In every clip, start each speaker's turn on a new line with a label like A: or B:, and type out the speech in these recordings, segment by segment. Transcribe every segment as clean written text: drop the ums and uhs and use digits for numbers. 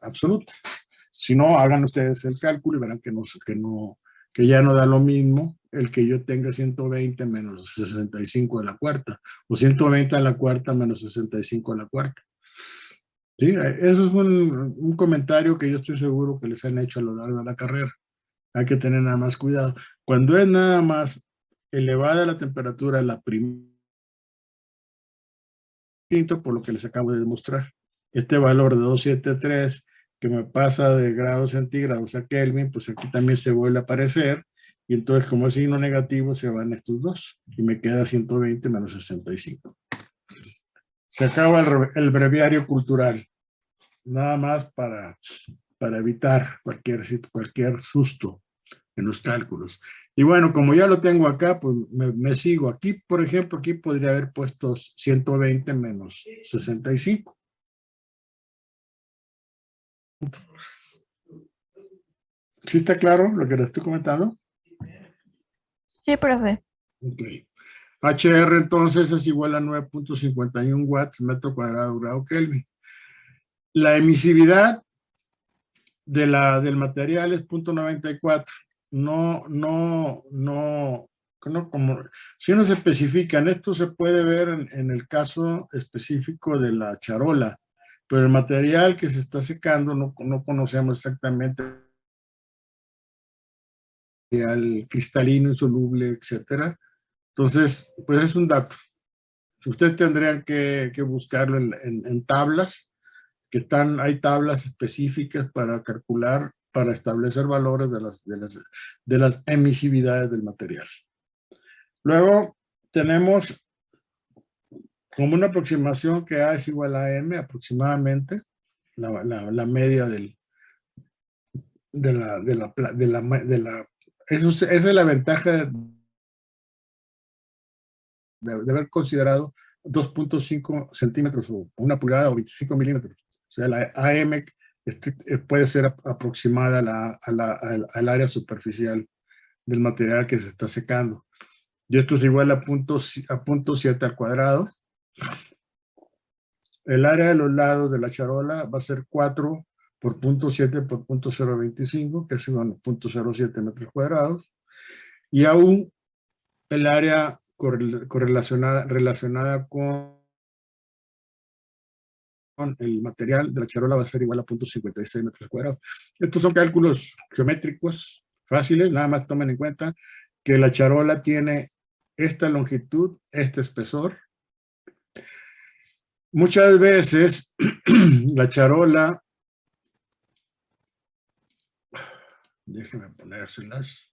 A: absoluta. Si no, hagan ustedes el cálculo y verán que ya no da lo mismo el que yo tenga 120 menos 65 de la cuarta, o 120 a la cuarta menos 65 de la cuarta. Sí, eso es un comentario que yo estoy seguro que les han hecho a lo largo de la carrera. Hay que tener nada más cuidado. Cuando es nada más elevada la temperatura, la primera, por lo que les acabo de demostrar. Este valor de 273 que me pasa de grados centígrados a Kelvin, pues aquí también se vuelve a aparecer, y entonces como es signo negativo se van estos dos, y me queda 120 menos 65. Se acaba el breviario cultural, nada más para evitar cualquier susto en los cálculos. Y bueno, como ya lo tengo acá, pues me sigo. Aquí, por ejemplo, aquí podría haber puesto 120 menos 65. ¿Sí está claro lo que les estoy comentando?
B: Sí, profe.
A: Ok. HR entonces es igual a 9.51 watts metro cuadrado grado Kelvin. La emisividad del material es 0.94. Como, si uno se especifica, en esto se puede ver en el caso específico de la charola, pero el material que se está secando no conocemos exactamente al cristalino, insoluble, etcétera. Entonces, pues es un dato. Ustedes tendrían que buscarlo en tablas, hay tablas específicas para calcular, para establecer valores de las emisividades del material. Luego tenemos como una aproximación que A es igual a M aproximadamente, la media esa es la ventaja de haber considerado 2.5 centímetros o 1 pulgada o 25 milímetros. O sea, la AM puede ser aproximada al área superficial del material que se está secando. Y esto es igual a 0.7 al cuadrado. El área de los lados de la charola va a ser 4 por 0.7 por 0.025, que es igual a 0.07 metros cuadrados. Y aún el área relacionada con el material de la charola va a ser igual a 0.56 metros cuadrados. Estos son cálculos geométricos fáciles, nada más tomen en cuenta que la charola tiene esta longitud, este espesor. Muchas veces la charola, déjenme ponérselas.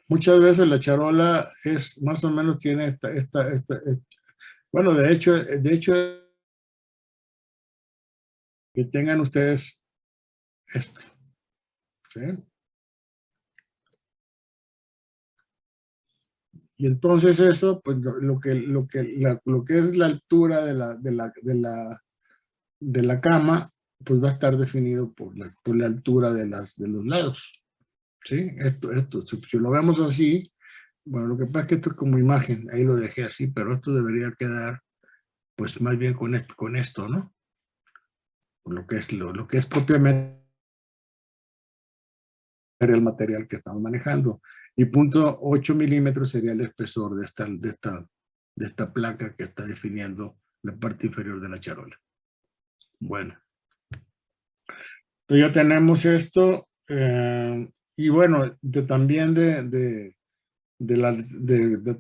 A: Muchas veces la charola es más o menos tiene bueno, de hecho, que tengan ustedes esto, ¿sí? Y entonces eso, pues lo que es la altura de la cama, pues va a estar definido por la altura de los lados, ¿sí? Si lo vemos así, bueno, lo que pasa es que esto es como imagen, ahí lo dejé así, pero esto debería quedar, pues más bien con esto, ¿no? Lo que es propiamente el material que estamos manejando. Y 0.8 milímetros sería el espesor de esta placa que está definiendo la parte inferior de la charola. Bueno, entonces ya tenemos esto. Y bueno, también de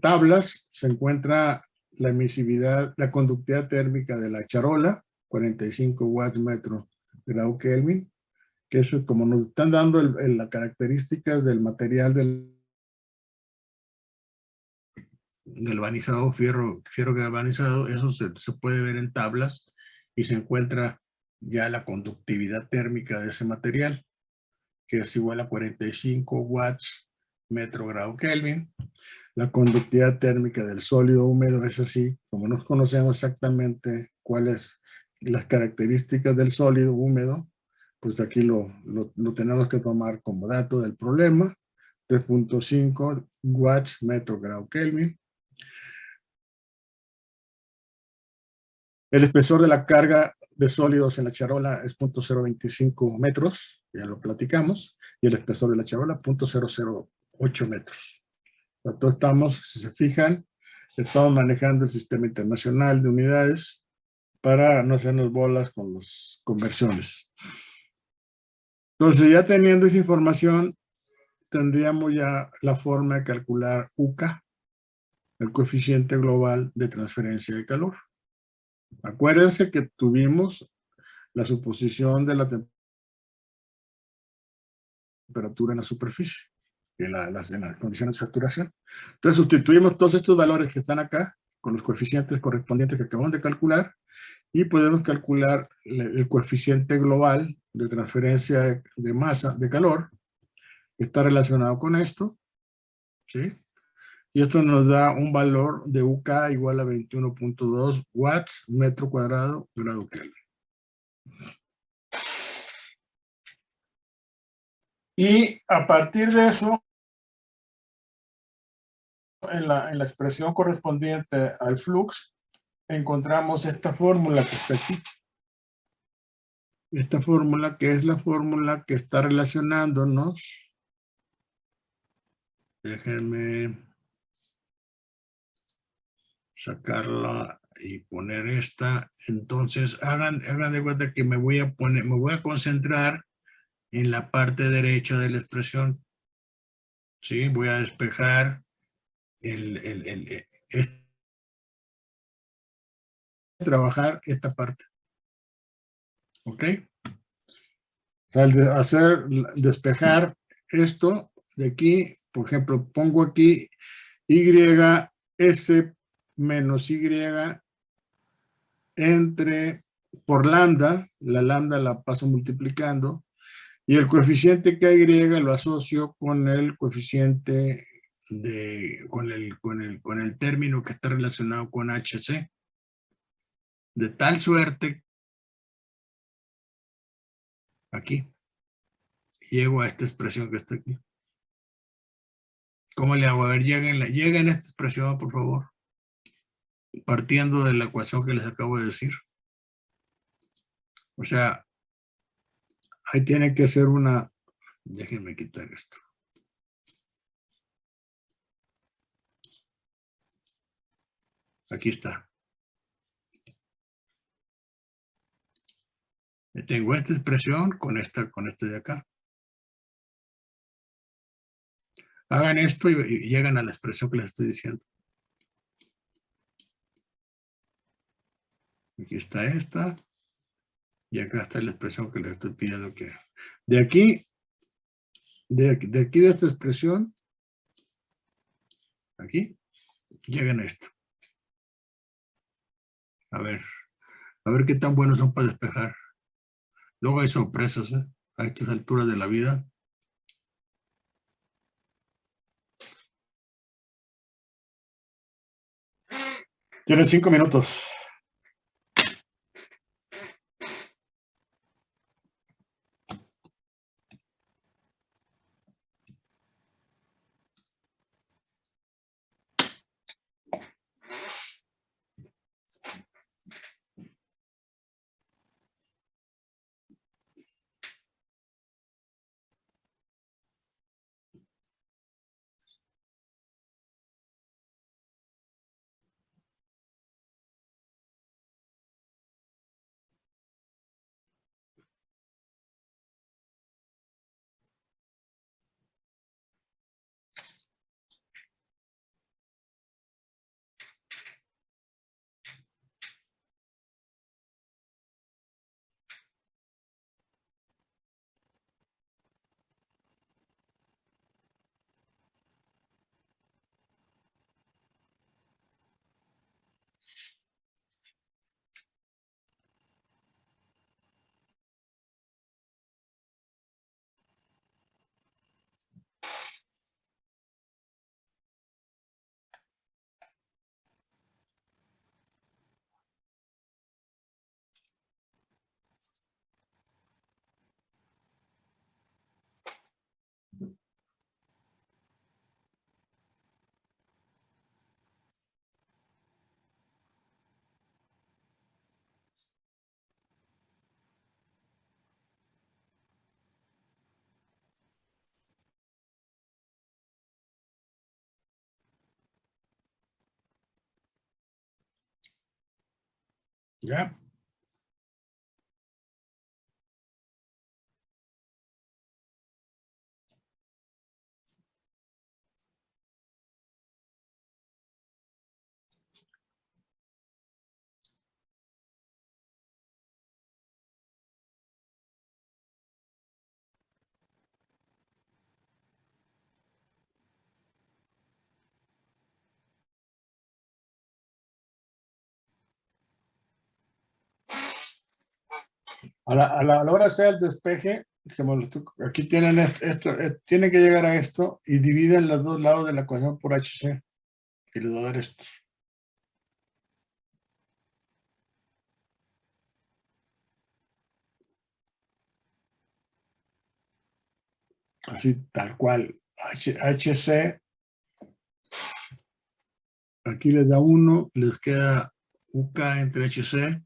A: tablas se encuentra la emisividad, la conductividad térmica de la charola, 45 watts metro grado Kelvin, que eso como nos están dando las características del material del galvanizado, fierro galvanizado, eso se puede ver en tablas y se encuentra ya la conductividad térmica de ese material, que es igual a 45 watts metro grado Kelvin. La conductividad térmica del sólido húmedo es así, como no conocemos exactamente cuáles las características del sólido húmedo, pues aquí lo tenemos que tomar como dato del problema, 3.5 watts metro grado Kelvin. El espesor de la carga de sólidos en la charola es 0.025 metros, ya lo platicamos, y el espesor de la charola 0.008 metros. Entonces estamos, si se fijan, estamos manejando el sistema internacional de unidades para no hacernos bolas con las conversiones. Entonces, ya teniendo esa información, tendríamos ya la forma de calcular UCA, el coeficiente global de transferencia de calor. Acuérdense que tuvimos la suposición de la temperatura en la superficie, en las condiciones de saturación. Entonces, sustituimos todos estos valores que están acá con los coeficientes correspondientes que acabamos de calcular y podemos calcular el coeficiente global de transferencia de masa, de calor, que está relacionado con esto, ¿sí? Y esto nos da un valor de UK igual a 21.2 watts metro cuadrado grado Kelvin. Y a partir de eso, en la expresión correspondiente al flux, encontramos esta fórmula que está aquí. Esta fórmula que es la fórmula que está relacionándonos. Déjenme sacarla y poner esta. Entonces, hagan de cuenta que me voy a concentrar en la parte derecha de la expresión. ¿Sí? Voy a despejar trabajar esta parte. ¿Ok? Al despejar esto de aquí, por ejemplo, pongo aquí YS menos Y por lambda, la lambda la paso multiplicando, y el coeficiente KY lo asocio con el coeficiente con el término que está relacionado con HC. De tal suerte, aquí, llego a esta expresión que está aquí. ¿Cómo le hago? A ver, lleguen a esta expresión, por favor. Partiendo de la ecuación que les acabo de decir. O sea, ahí tiene que ser una... Déjenme quitar esto. Aquí está. Tengo esta expresión con esta de acá. Hagan esto y llegan a la expresión que les estoy diciendo. Aquí está esta. Y acá está la expresión que les estoy pidiendo que... De aquí, de esta expresión, aquí, llegan a esto. A ver qué tan buenos son para despejar. Luego hay sorpresas, ¿eh? A estas alturas de la vida. Tienen 5 minutos. ¿Ya? A la hora de hacer el despeje, aquí tienen esto, tiene que llegar a esto y dividen los dos lados de la ecuación por HC y les va a dar esto. Así, tal cual. HC, aquí les da 1, les queda UK entre HC,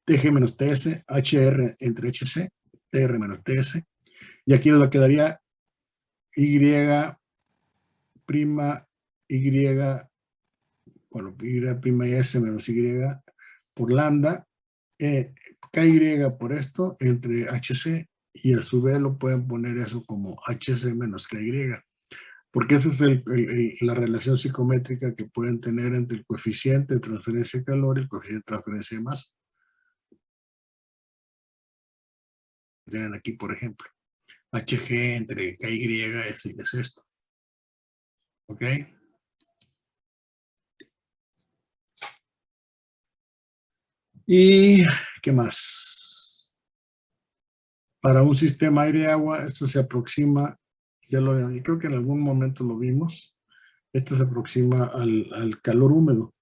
A: TG menos TS, HR entre HC, TR menos TS, y aquí les quedaría Y prima Y, bueno, Y prima y S menos Y por lambda, KY por esto entre HC, y a su vez lo pueden poner eso como HC menos KY, porque esa es la relación psicométrica que pueden tener entre el coeficiente de transferencia de calor y el coeficiente de transferencia de masa. Tienen aquí, por ejemplo, HG entre KY es esto. ¿Ok? ¿Y qué más? Para un sistema aire-agua, esto se aproxima, ya lo creo que en algún momento lo vimos, esto se aproxima al calor húmedo.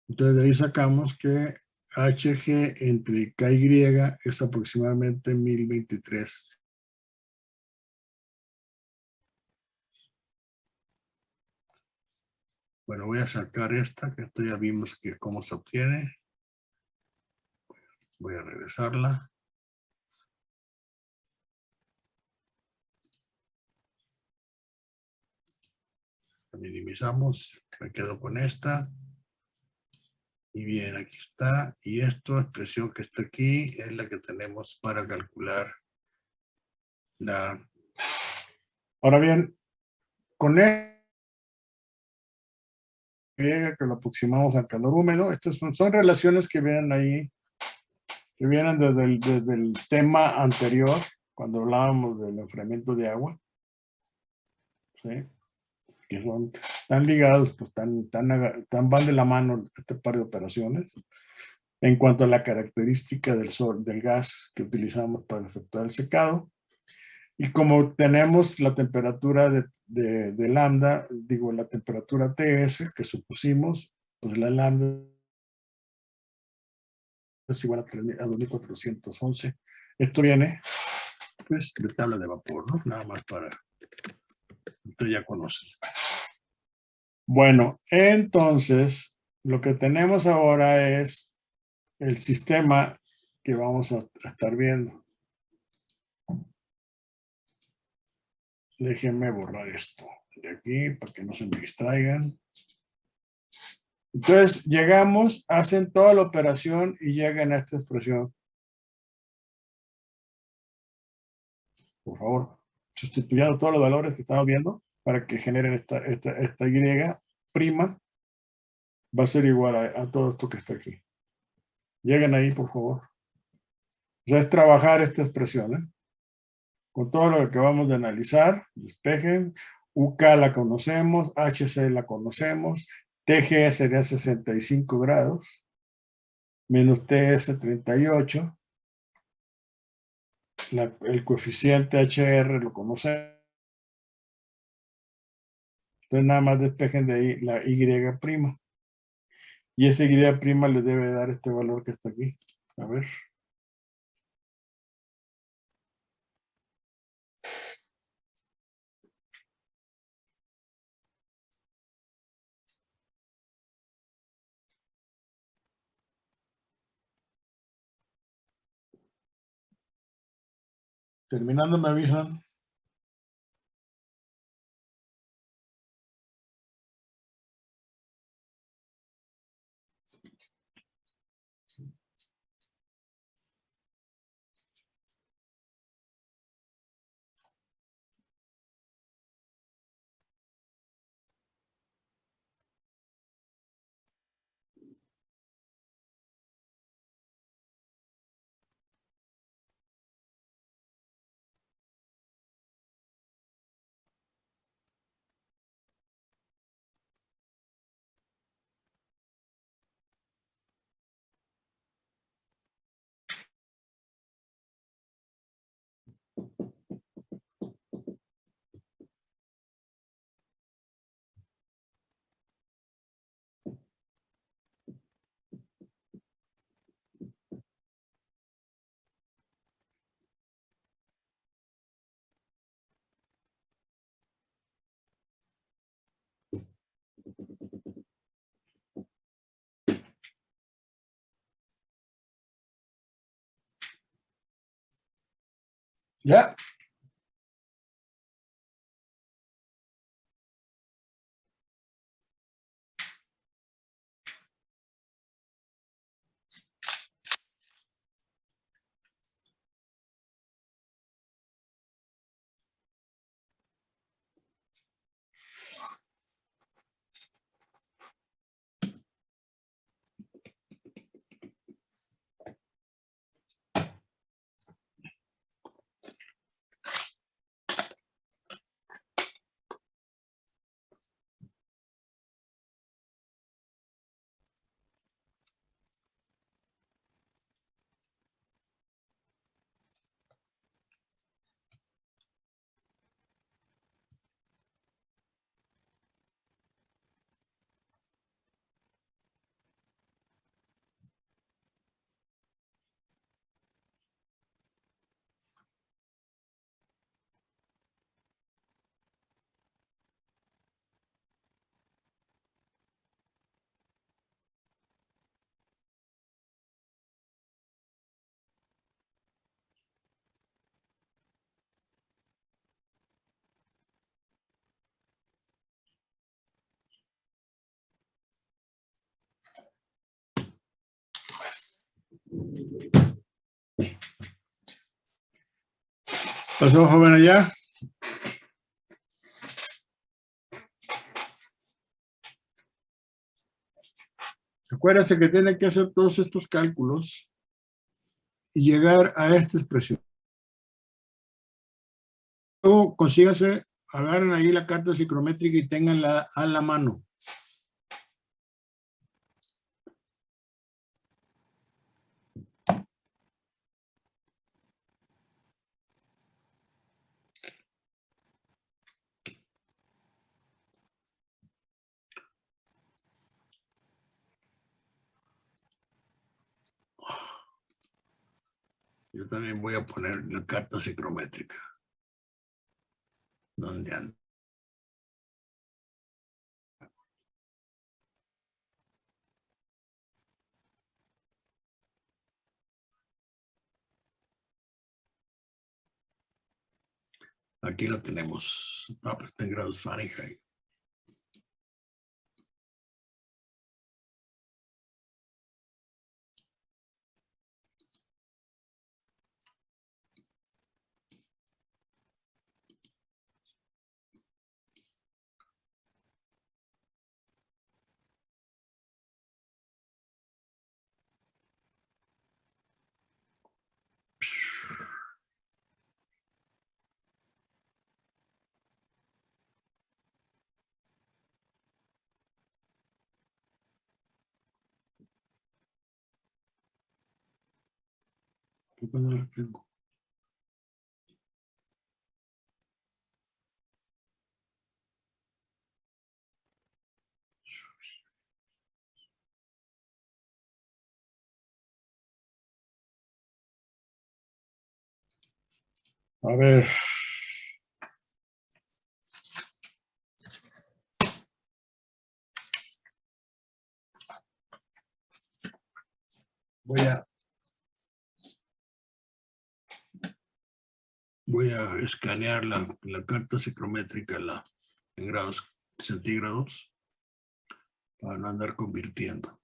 A: Entonces de ahí sacamos que HG entre KY es aproximadamente 1023. Bueno, voy a sacar esta, que esto ya vimos que cómo se obtiene. Voy a regresarla. La minimizamos, me quedo con esta. Y bien, aquí está. Y esta expresión que está aquí es la que tenemos para calcular la... Ahora bien, con que lo aproximamos al calor húmedo, estas son relaciones que vienen ahí, que vienen desde el tema anterior, cuando hablábamos del enfriamiento de agua, ¿sí? Que tan ligados, pues tan van de la mano este par de operaciones. En cuanto a la característica del gas que utilizamos para efectuar el secado, y como tenemos la temperatura de lambda, digo, la temperatura TS que supusimos, pues la lambda es igual a 2411. Esto viene, pues, de tabla de vapor, ¿no? Nada más para, usted ya conoce. Bueno, entonces, lo que tenemos ahora es el sistema que vamos a estar viendo. Déjenme borrar esto de aquí para que no se me distraigan. Entonces, llegamos, hacen toda la operación y llegan a esta expresión. Por favor, sustituyendo todos los valores que estamos viendo para que generen esta Y prima, va a ser igual a todo esto que está aquí. Lleguen ahí, por favor. O sea, es trabajar esta expresión, ¿eh? Con todo lo que acabamos de analizar, despejen. UK la conocemos, HC la conocemos, TG sería 65 grados, menos TS 38, el coeficiente HR lo conocemos. Entonces nada más despejen de ahí la Y prima. Y esa Y prima le debe dar este valor que está aquí. A ver. Terminando me avisan. Ya. Pasó, joven, allá. Acuérdense que tiene que hacer todos estos cálculos y llegar a esta expresión. Luego consíganse, agarren ahí la carta psicométrica y tenganla a la mano. Yo también voy a poner la carta psicométrica. ¿Dónde anda? Aquí la tenemos. Ah, pues está en grados Fahrenheit. ¿Por qué no la tengo? A ver. Voy a escanear la carta psicométrica en grados centígrados para no andar convirtiendo.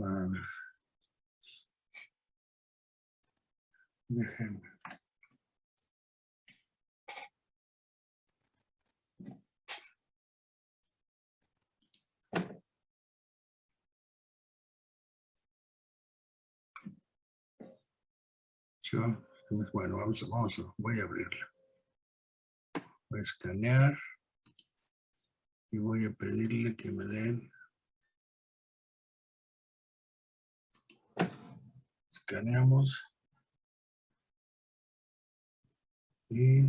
A: A ver. Déjenme. Bueno, voy a abrirla. Voy a escanear y voy a pedirle que me den. Escaneamos. Y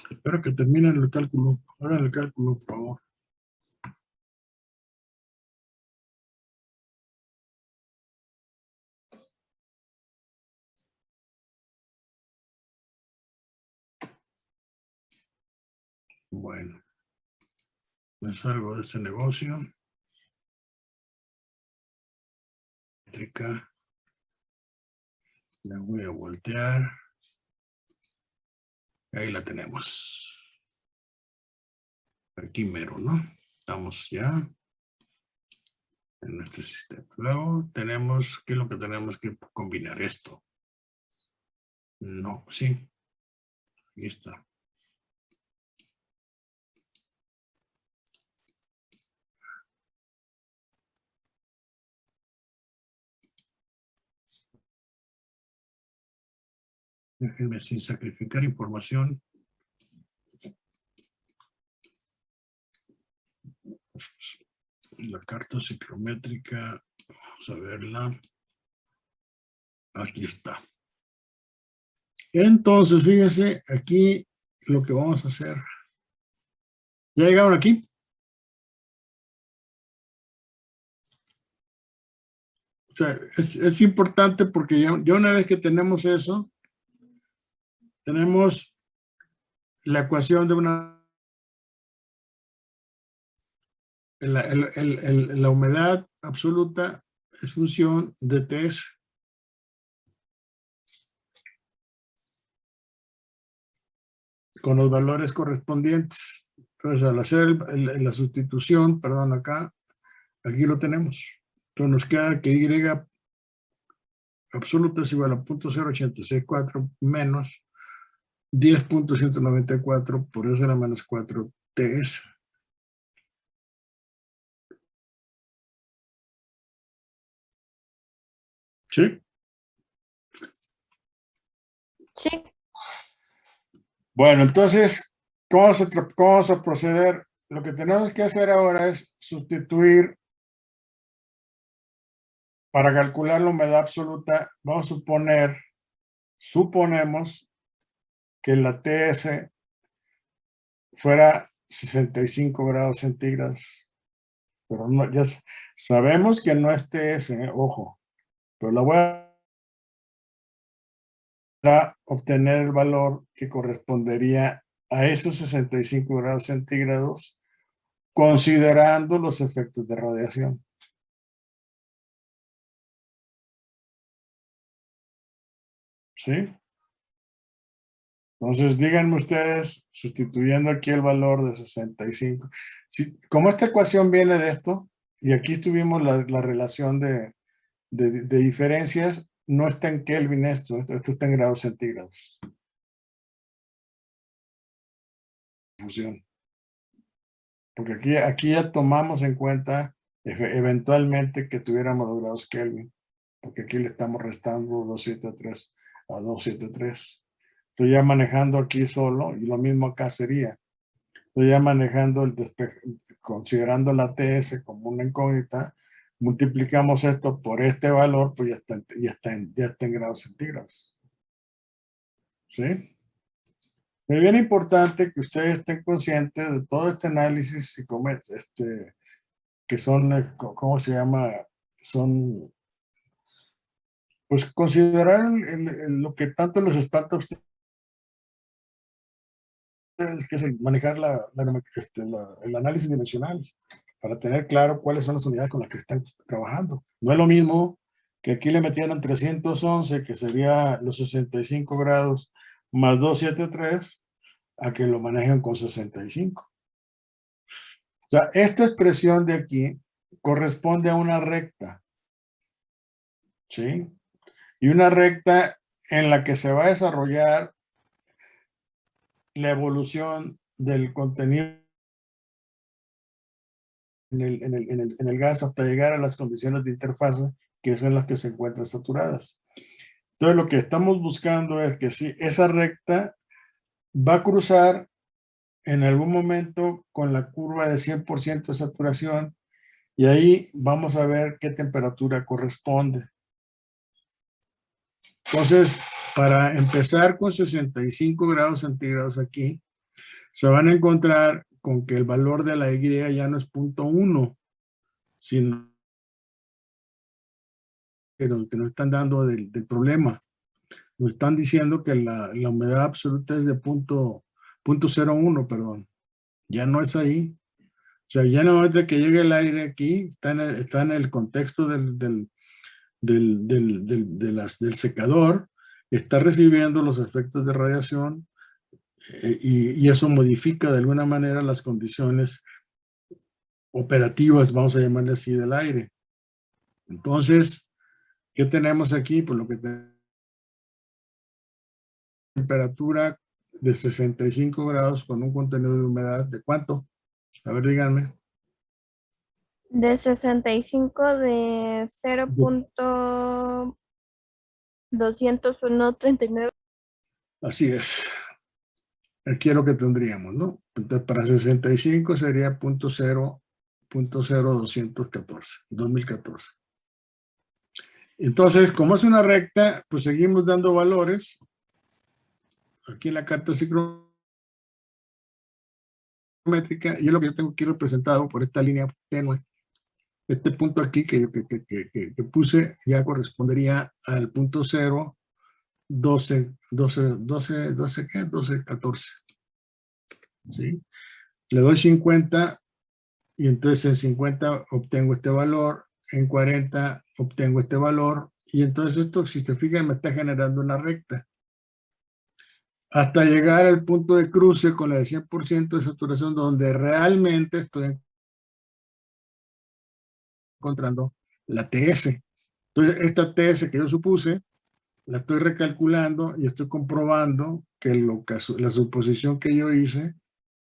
A: espero que terminen el cálculo. Hagan el cálculo, por favor. Bueno, me salgo de este negocio. Métrica. La voy a voltear. Ahí la tenemos. Aquí mero, ¿no? Estamos ya en nuestro sistema. Luego tenemos, ¿qué es lo que tenemos que combinar? Esto. No, sí. Aquí está. Déjenme sin sacrificar información. La carta ciclométrica, vamos a verla. Aquí está. Entonces, fíjense, aquí lo que vamos a hacer. ¿Ya llegaron aquí? O sea, es importante porque ya una vez que tenemos eso, tenemos la ecuación de la humedad absoluta es función de TS. Con los valores correspondientes. Entonces, al hacer la sustitución, perdón, acá, aquí lo tenemos. Entonces, nos queda que Y absoluta es igual a 0.0864 menos 10.194, por eso era menos 4 TS. ¿Sí?
B: Sí.
A: Bueno, entonces, ¿cómo vamos a proceder? Lo que tenemos que hacer ahora es sustituir, para calcular la humedad absoluta, vamos a suponemos que la TS fuera 65 grados centígrados, pero no, ya sabemos que no es TS, ojo, pero la voy a obtener el valor que correspondería a esos 65 grados centígrados, considerando los efectos de radiación. ¿Sí? Entonces, díganme ustedes, sustituyendo aquí el valor de 65. Si, como esta ecuación viene de esto, y aquí tuvimos la relación de diferencias, no está en Kelvin esto está en grados centígrados. Fusión. Porque aquí ya tomamos en cuenta eventualmente que tuviéramos los grados Kelvin, porque aquí le estamos restando 273 a 273. Estoy ya manejando aquí solo, y lo mismo acá sería. Estoy ya manejando considerando la TS como una incógnita, multiplicamos esto por este valor, pues ya está en grados centígrados. ¿Sí? Es bien importante que ustedes estén conscientes de todo este análisis que son, ¿cómo se llama? Son, pues considerar lo que tanto les espanta a ustedes, que es manejar el análisis dimensional, para tener claro cuáles son las unidades con las que están trabajando. No es lo mismo que aquí le metieran 311, que sería los 65 grados, más 273, a que lo manejen con 65. sea, esta expresión de aquí corresponde a una recta, ¿sí? Y una recta en la que se va a desarrollar la evolución del contenido en el gas hasta llegar a las condiciones de interfase, que son las que se encuentran saturadas. Entonces, lo que estamos buscando es que si esa recta va a cruzar en algún momento con la curva de 100% de saturación, y ahí vamos a ver qué temperatura corresponde. Entonces, para empezar con 65 grados centígrados aquí, se van a encontrar con que el valor de la Y ya no es 0.1, sino que nos están dando del problema. Nos están diciendo que la humedad absoluta es de 0.01, perdón. Ya no es ahí. O sea, ya no es de que llegue el aire aquí, está en el contexto del secador, está recibiendo los efectos de radiación, y eso modifica de alguna manera las condiciones operativas, vamos a llamarle así, del aire. Entonces, ¿qué tenemos aquí? Pues lo que tenemos, temperatura de 65 grados con un contenido de humedad de ¿cuánto? A ver, díganme.
B: De 65 de 0.20139.
A: Así es. Aquí es lo que tendríamos, ¿no? Entonces, para 65 sería 2014. Entonces, como es una recta, pues seguimos dando valores. Aquí en la carta psicométrica, y es lo que yo tengo aquí representado por esta línea tenue. Este punto aquí que puse ya correspondería al punto 0, 12, 14. ¿Sí? Le doy 50 y entonces en 50 obtengo este valor, en 40 obtengo este valor, y entonces esto, si se fijan, me está generando una recta. Hasta llegar al punto de cruce con la de 100% de saturación, donde realmente estoy encontrando la TS. Entonces, esta TS que yo supuse, la estoy recalculando y estoy comprobando que la suposición que yo hice,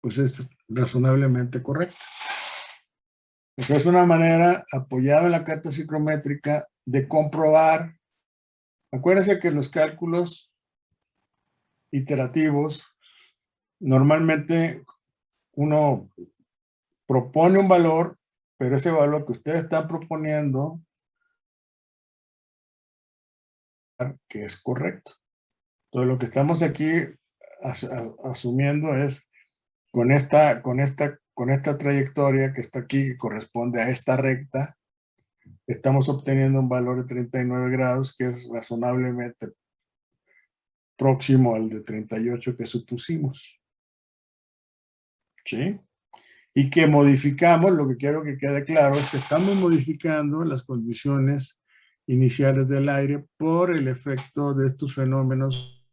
A: pues es razonablemente correcta. Esa es una manera, apoyada en la carta psicométrica, de comprobar. Acuérdense que los cálculos iterativos, normalmente uno propone un valor, pero ese valor que usted está proponiendo, que es correcto. Entonces, lo que estamos aquí asumiendo es con esta trayectoria que está aquí, que corresponde a esta recta, estamos obteniendo un valor de 39 grados, que es razonablemente próximo al de 38 que supusimos. ¿Sí? Y que modificamos, lo que quiero que quede claro es que estamos modificando las condiciones iniciales del aire por el efecto de estos fenómenos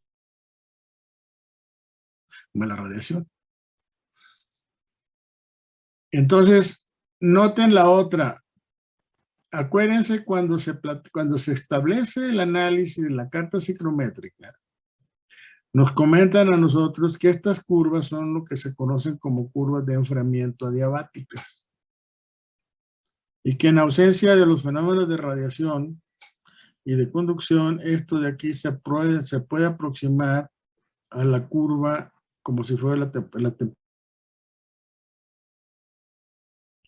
A: como la radiación. Entonces, noten la otra. Acuérdense cuando se establece el análisis de la carta psicométrica, nos comentan a nosotros que estas curvas son lo que se conocen como curvas de enfriamiento adiabáticas. Y que en ausencia de los fenómenos de radiación y de conducción, esto de aquí se puede aproximar a la curva como si fuera la temperatura.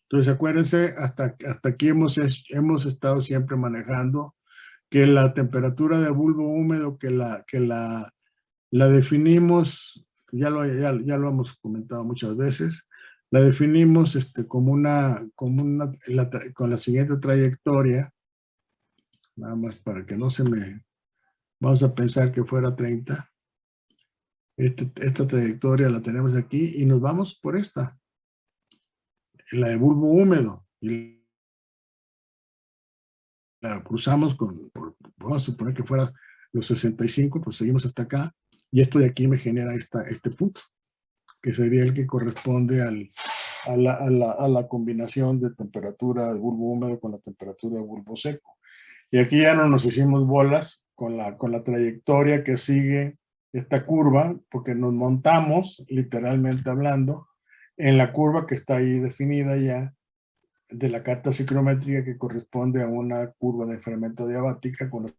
A: Entonces, acuérdense, hasta aquí hemos estado siempre manejando que la temperatura de bulbo húmedo, que la definimos, ya lo hemos comentado muchas veces, la definimos con la siguiente trayectoria, nada más para que no se me, vamos a pensar que fuera 30. Esta trayectoria la tenemos aquí y nos vamos por esta, la de bulbo húmedo, y la cruzamos vamos a suponer que fuera los 65, pues seguimos hasta acá, y esto de aquí me genera este punto, que sería el que corresponde a la combinación de temperatura de bulbo húmedo con la temperatura de bulbo seco. Y aquí ya no nos hicimos bolas con la trayectoria que sigue esta curva, porque nos montamos, literalmente hablando, en la curva que está ahí definida ya de la carta ciclométrica, que corresponde a una curva de enfriamiento diabática con las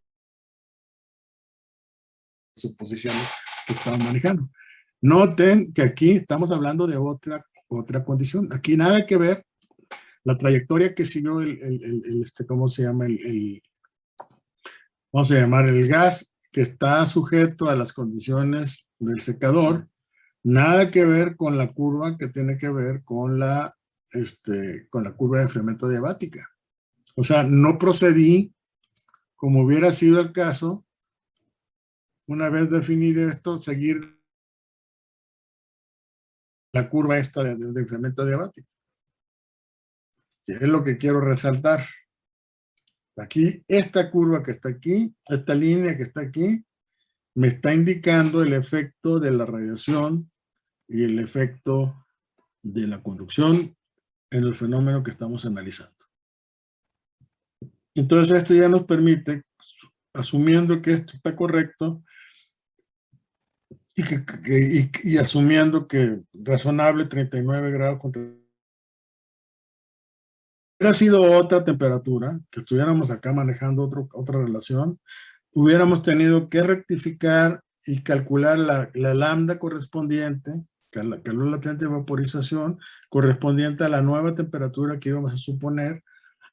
A: suposiciones que estamos manejando. Noten que aquí estamos hablando de otra condición. Aquí nada que ver la trayectoria que siguió ¿cómo se llama? Vamos a llamar el gas que está sujeto a las condiciones del secador. Nada que ver con la curva que tiene que ver con la curva de enfriamiento diabática. O sea, no procedí como hubiera sido el caso, una vez definido esto, seguir la curva esta de enfriamiento diabático. Que es lo que quiero resaltar. Aquí, esta curva que está aquí, esta línea que está aquí, me está indicando el efecto de la radiación y el efecto de la conducción en el fenómeno que estamos analizando. Entonces esto ya nos permite, asumiendo que esto está correcto y asumiendo que razonable 39 grados contra... Hubiera sido otra temperatura, que estuviéramos acá manejando otra relación, hubiéramos tenido que rectificar y calcular la lambda correspondiente, calor latente de vaporización, correspondiente a la nueva temperatura que íbamos a suponer,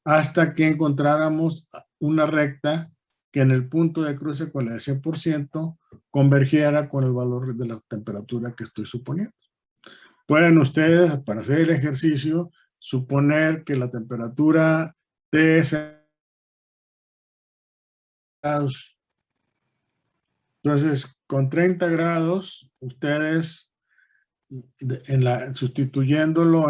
A: hasta que encontráramos una recta que en el punto de cruce con la de 100% convergiera con el valor de la temperatura que estoy suponiendo. Pueden ustedes, para hacer el ejercicio, suponer que la temperatura T es grados. Entonces, con 30 grados, ustedes, sustituyéndolo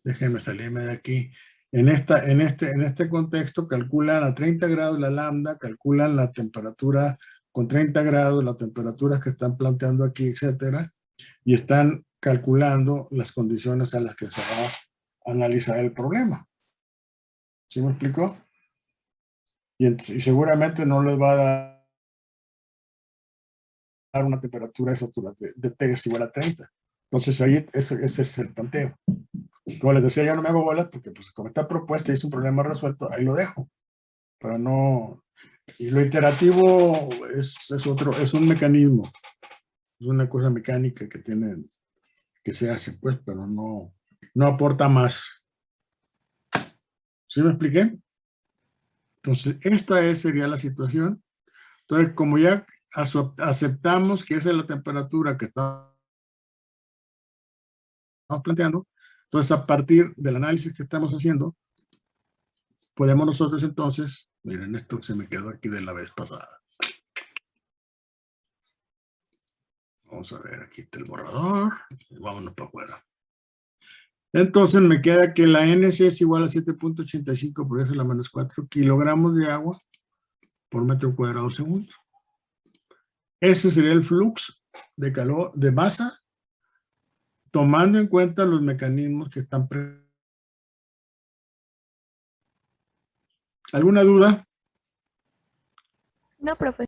A: déjenme salirme de aquí, en este contexto, calculan a 30 grados la lambda, calculan la temperatura con 30 grados, las temperaturas que están planteando aquí, etcétera, y están calculando las condiciones a las que se va a analizar el problema. ¿Sí me explicó? Y seguramente no les va a dar una temperatura de T es igual a 30. Entonces ahí ese es el tanteo. Como les decía, ya no me hago bolas porque pues como está propuesta y es un problema resuelto, ahí lo dejo. Para no... Y lo iterativo es un mecanismo. Es una cosa mecánica que se hace, pues, pero no aporta más. ¿Sí me expliqué? Entonces, esta sería la situación. Entonces, como ya aceptamos que esa es la temperatura que estamos planteando, entonces a partir del análisis que estamos haciendo, podemos nosotros entonces, miren esto que se me quedó aquí de la vez pasada. Vamos a ver, aquí está el borrador, y vámonos para afuera. Entonces me queda que la NC es igual a 7.85 por eso la menos 4 kilogramos de agua por metro cuadrado segundo. Ese sería el flux de calor, de masa, tomando en cuenta los mecanismos que están presentes. ¿Alguna duda?
B: No, profe.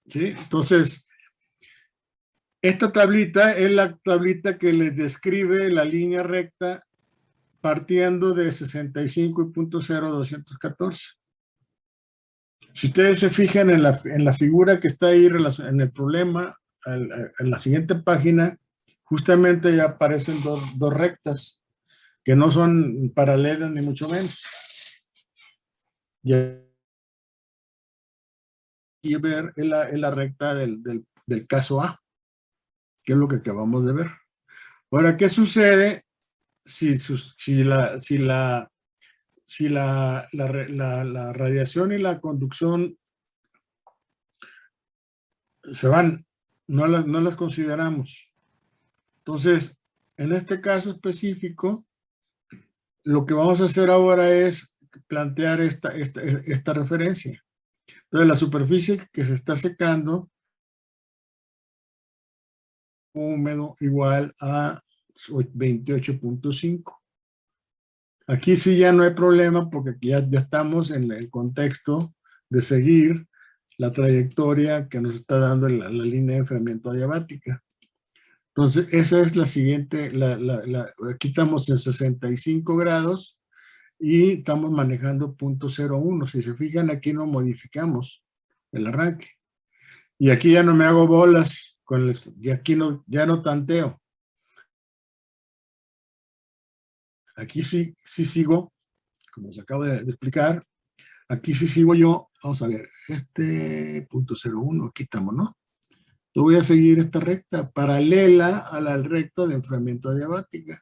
A: Sí, entonces, esta tablita es la tablita que les describe la línea recta partiendo de 65.0214. Si ustedes se fijan en la figura que está ahí en el problema, en la siguiente página, justamente ya aparecen dos rectas que no son paralelas ni mucho menos. Y ver es la recta del caso A, que es lo que acabamos de ver. Ahora, ¿qué sucede si la radiación y la conducción se van? No las consideramos. Entonces, en este caso específico, lo que vamos a hacer ahora es plantear esta referencia. Entonces, la superficie que se está secando húmedo igual a 28.5. Aquí sí ya no hay problema porque aquí ya estamos en el contexto de seguir la trayectoria que nos está dando la línea de enfriamiento adiabática. Entonces, esa es la siguiente, aquí estamos en 65 grados y estamos manejando 0.01. Si se fijan, aquí no modificamos el arranque. Y aquí ya no me hago bolas, y aquí ya no tanteo. Aquí sí sigo, como se acaba de explicar, aquí sí sigo yo, vamos a ver, este 0.01, aquí estamos, ¿no? Yo voy a seguir esta recta paralela a la recta de enfriamiento adiabática.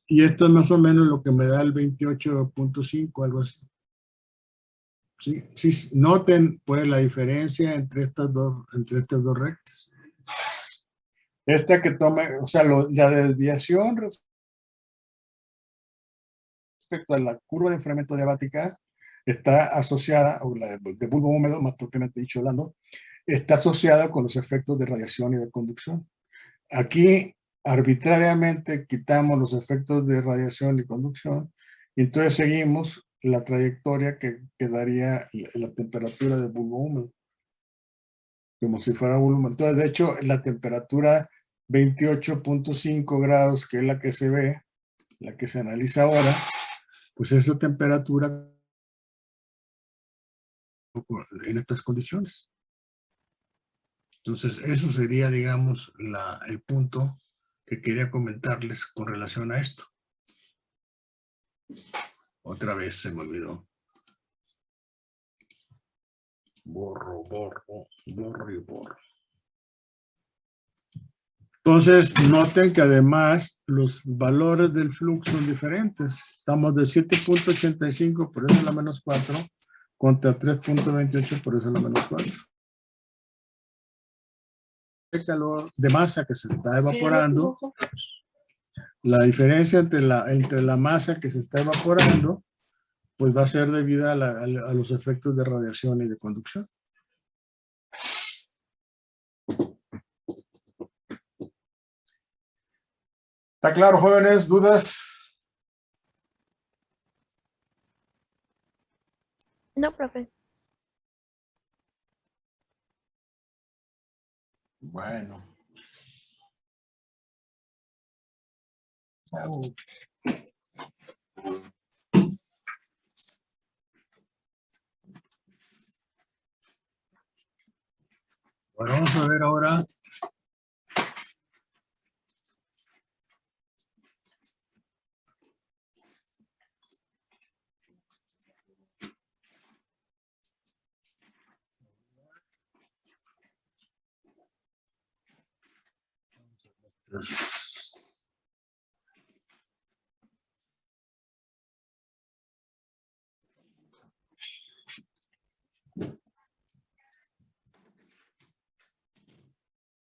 A: Y esto es más o menos lo que me da el 28.5, algo así. Sí, sí, noten pues la diferencia entre estas dos rectas. Esta que tome, o sea, la desviación respecto a la curva de enfriamiento adiabática está asociada, o la de bulbo húmedo, más propiamente dicho hablando, está asociada con los efectos de radiación y de conducción. Aquí arbitrariamente quitamos los efectos de radiación y conducción y entonces seguimos la trayectoria que daría la temperatura del bulbo húmedo, como si fuera bulbo húmedo. Entonces, de hecho, la temperatura 28.5 grados, que es la que se ve, la que se analiza ahora, pues esa temperatura en estas condiciones. Entonces, eso sería, digamos, el punto que quería comentarles con relación a esto. Otra vez se me olvidó. Borro y borro. Entonces, noten que además los valores del flujo son diferentes. Estamos de 7.85 por eso la menos 4 contra 3.28 por eso la menos 4. El calor de masa que se está evaporando, la diferencia entre la masa que se está evaporando, pues va a ser debida a los efectos de radiación y de conducción. ¿Está claro, jóvenes? ¿Dudas?
B: No, profe.
A: Bueno. Bueno, vamos a ver ahora.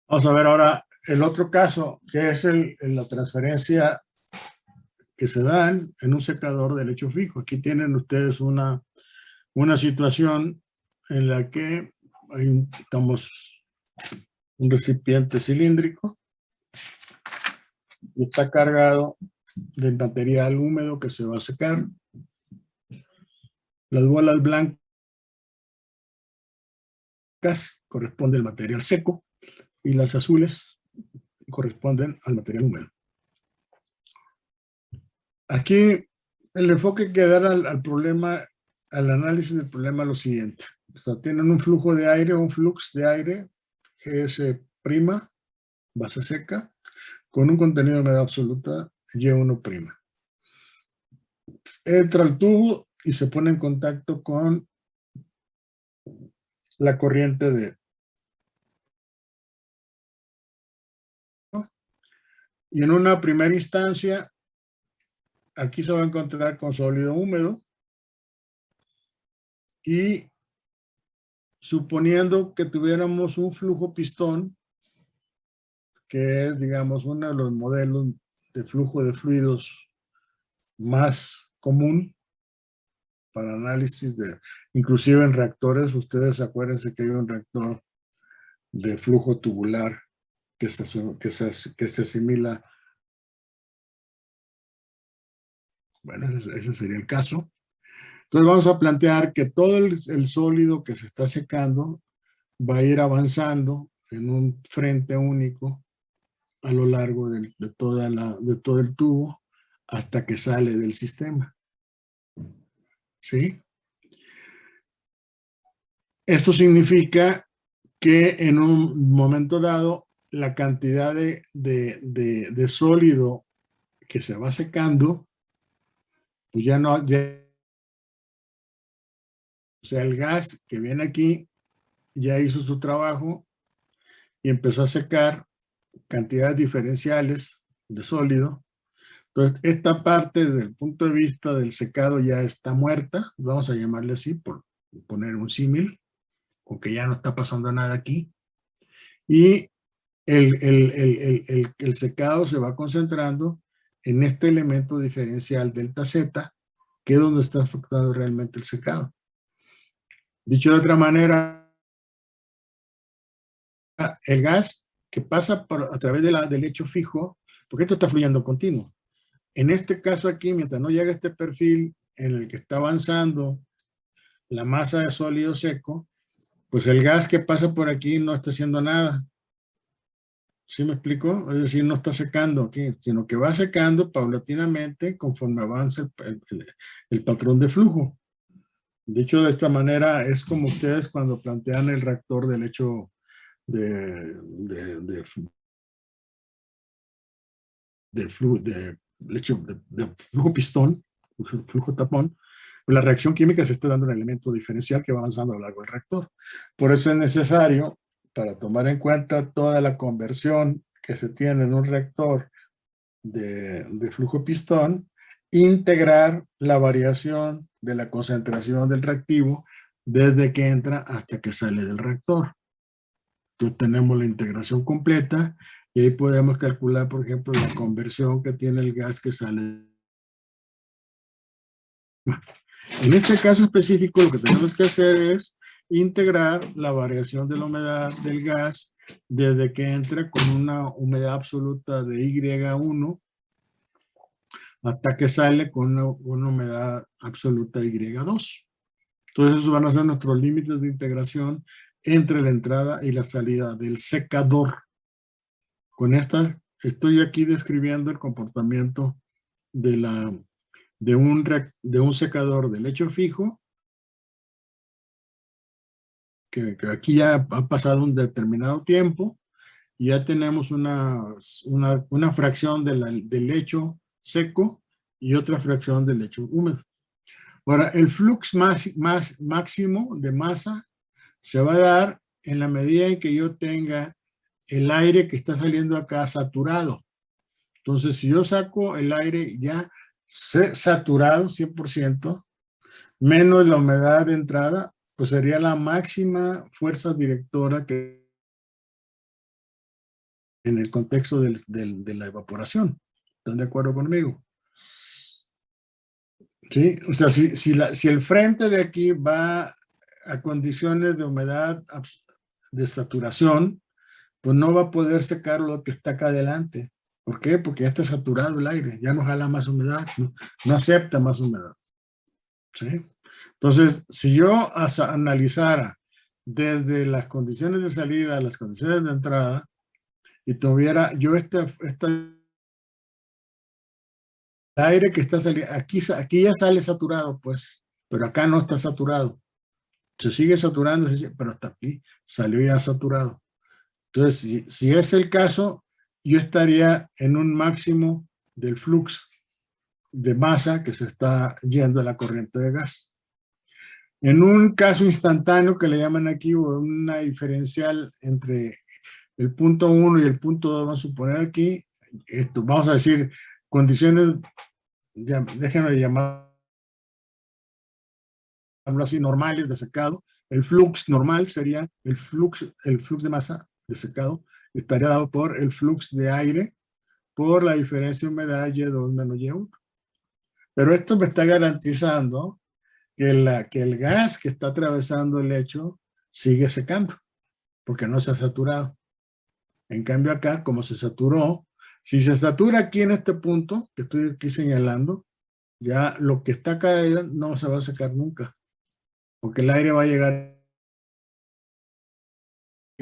A: Vamos a ver ahora el otro caso, que es la transferencia que se da en un secador de lecho fijo. Aquí tienen ustedes una situación en la que estamos un recipiente cilíndrico y está cargado de material húmedo que se va a secar. Las bolas blancas corresponden al material seco y las azules corresponden al material húmedo. Aquí el enfoque que dar al problema, al análisis del problema es lo siguiente. O sea, tienen un flujo de aire, un flux de aire, GS', base seca, con un contenido de humedad absoluta, Y1'. Entra al tubo y se pone en contacto con la corriente de... Y en una primera instancia, aquí se va a encontrar con sólido húmedo y suponiendo que tuviéramos un flujo pistón, que es, digamos, uno de los modelos de flujo de fluidos más común para análisis inclusive en reactores. Ustedes acuérdense que hay un reactor de flujo tubular que se asimila. Bueno, ese sería el caso. Entonces vamos a plantear que todo el sólido que se está secando va a ir avanzando en un frente único a lo largo de todo el tubo hasta que sale del sistema. ¿Sí? Esto significa que en un momento dado la cantidad de sólido que se va secando, pues ya no, o sea, el gas que viene aquí ya hizo su trabajo y empezó a secar cantidades diferenciales de sólido. Entonces, esta parte desde el punto de vista del secado ya está muerta, vamos a llamarle así por poner un símil, o que ya no está pasando nada aquí. Y el secado se va concentrando en este elemento diferencial delta Z, que es donde está afectado realmente el secado. Dicho de otra manera, el gas que pasa a través del lecho fijo, porque esto está fluyendo continuo. En este caso aquí, mientras no llega este perfil en el que está avanzando la masa de sólido seco, pues el gas que pasa por aquí no está haciendo nada. ¿Sí me explico? Es decir, no está secando aquí, sino que va secando paulatinamente conforme avanza el patrón de flujo. Dicho de esta manera, es como ustedes cuando plantean el reactor del lecho de flujo pistón, flujo tapón, la reacción química se está dando un elemento diferencial que va avanzando a lo largo del reactor. Por eso es necesario, para tomar en cuenta toda la conversión que se tiene en un reactor de flujo pistón, integrar la variación de la concentración del reactivo desde que entra hasta que sale del reactor. Entonces tenemos la integración completa y ahí podemos calcular, por ejemplo, la conversión que tiene el gas que sale. En este caso específico, lo que tenemos que hacer es integrar la variación de la humedad del gas desde que entra con una humedad absoluta de Y1 hasta que sale con una humedad absoluta de Y2. Entonces esos van a ser nuestros límites de integración entre la entrada y la salida del secador. Con esta estoy aquí describiendo el comportamiento de un secador de lecho fijo, que aquí ya ha pasado un determinado tiempo y ya tenemos una fracción del lecho seco y otra fracción del lecho húmedo. Ahora, el flux máximo de masa se va a dar en la medida en que yo tenga el aire que está saliendo acá saturado. Entonces, si yo saco el aire ya saturado, 100%, menos la humedad de entrada, pues sería la máxima fuerza directora que en el contexto de la evaporación. ¿Están de acuerdo conmigo? ¿Sí? O sea, si el frente de aquí va a condiciones de humedad de saturación, pues no va a poder secar lo que está acá adelante. ¿Por qué? Porque ya está saturado el aire, ya no jala más humedad, no acepta más humedad. ¿Sí? Entonces, si yo analizara desde las condiciones de salida a las condiciones de entrada y tuviera yo este aire que está saliendo, aquí ya sale saturado, pues, pero acá no está saturado. Se sigue saturando, pero hasta aquí salió ya saturado. Entonces, si es el caso, yo estaría en un máximo del flux de masa que se está yendo a la corriente de gas. En un caso instantáneo que le llaman aquí una diferencial entre el punto 1 y el punto 2, vamos a suponer aquí, vamos a decir condiciones, déjenme llamarlo así, normales de secado. El flux normal sería el flux de masa de secado, estaría dado por el flux de aire por la diferencia de humedad Y2 menos Y1. Pero esto me está garantizando que el gas que está atravesando el lecho sigue secando. porque no se ha saturado. En cambio acá, como se saturó, si se satura aquí en este punto, que estoy aquí señalando, ya lo que está acá no se va a secar nunca, porque el aire va a llegar,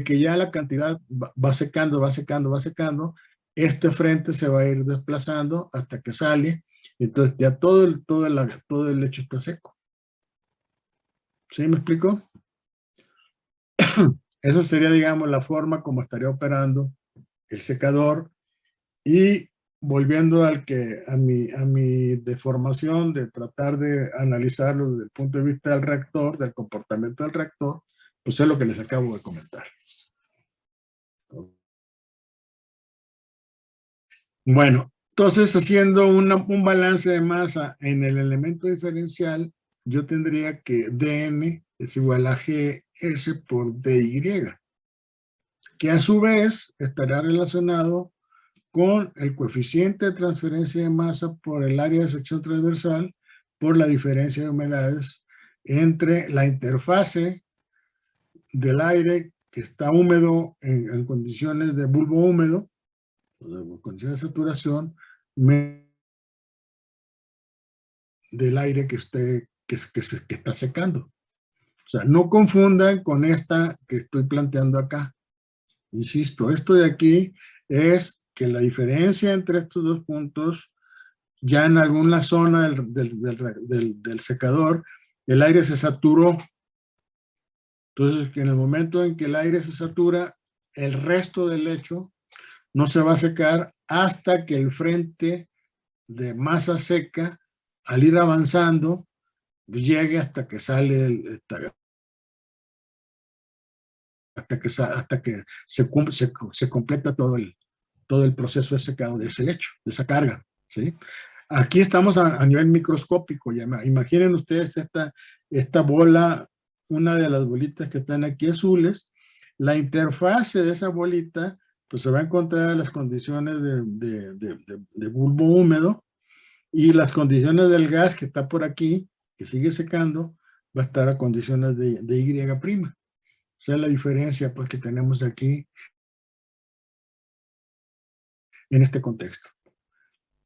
A: que ya la cantidad va secando, va secando, va secando, este frente se va a ir desplazando hasta que sale, entonces ya todo el lecho está seco. ¿Sí me explico? Eso sería, digamos, la forma como estaría operando el secador. Y volviendo a mi deformación de tratar de analizarlo desde el punto de vista del reactor, del comportamiento del reactor, pues es lo que les acabo de comentar. Bueno, entonces haciendo un balance de masa en el elemento diferencial, yo tendría que dn es igual a gs por dy, que a su vez estará relacionado con el coeficiente de transferencia de masa por el área de sección transversal por la diferencia de humedades entre la interfase del aire que está húmedo en condiciones de bulbo húmedo, en condiciones de saturación, del aire que está secando. O sea, no confundan con esta que estoy planteando acá. Insisto, esto de aquí es que la diferencia entre estos dos puntos, ya en alguna zona del secador, el aire se saturó. Entonces, que en el momento en que el aire se satura, el resto del lecho no se va a secar hasta que el frente de masa seca, al ir avanzando, llegue hasta que sale, hasta que se completa todo el proceso de secado de ese lecho, de esa carga, ¿sí? Aquí estamos a nivel microscópico. Imaginen ustedes esta bola, una de las bolitas que están aquí azules. La interfase de esa bolita, pues se va a encontrar en las condiciones de bulbo húmedo, y las condiciones del gas que está por aquí, que sigue secando, va a estar a condiciones de Y'. O sea, la diferencia pues, que tenemos aquí en este contexto.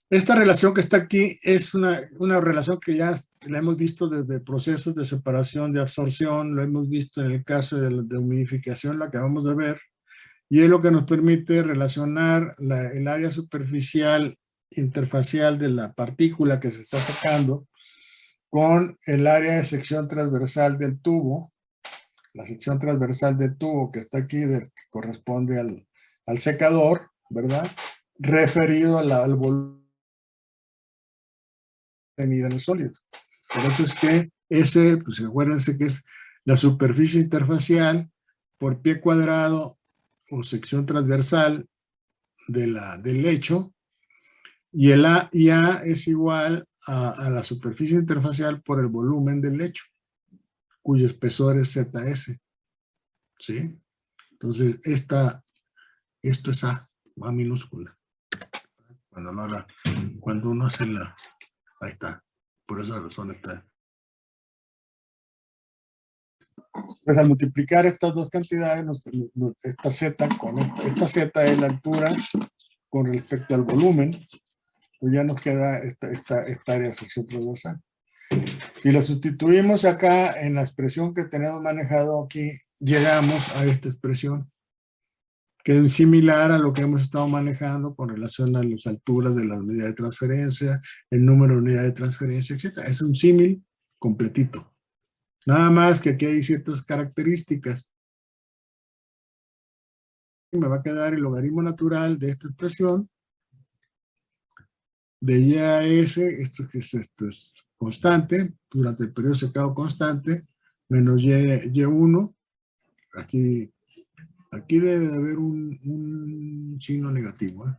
A: Esta relación que está aquí es una relación que ya la hemos visto desde procesos de separación, de absorción, lo hemos visto en el caso de humidificación, la que acabamos de ver, y es lo que nos permite relacionar el área superficial interfacial de la partícula que se está sacando con el área de sección transversal del tubo. La sección transversal del tubo que está aquí, que corresponde al secador, ¿verdad? Referido al volumen en el sólido. Por eso es que pues acuérdense que es la superficie interfacial por pie cuadrado o sección transversal del lecho, y el A es igual a la superficie interfacial por el volumen del lecho, cuyo espesor es ZS. ¿Sí? Entonces, esto es A minúscula. Cuando uno hace ahí está. Por esa razón está. Pues al multiplicar estas dos cantidades, esta Z con esta Z es la altura con respecto al volumen, pues ya nos queda esta área de sección transversal. Si la sustituimos acá en la expresión que tenemos manejado aquí, llegamos a esta expresión, que es similar a lo que hemos estado manejando con relación a las alturas de las unidades de transferencia, el número de unidades de transferencia, etc. Es un símil completito. Nada más que aquí hay ciertas características. Me va a quedar el logaritmo natural de esta expresión de y a s, esto es constante, durante el periodo de secado constante, menos y1. Aquí debe de haber un signo negativo, ¿eh?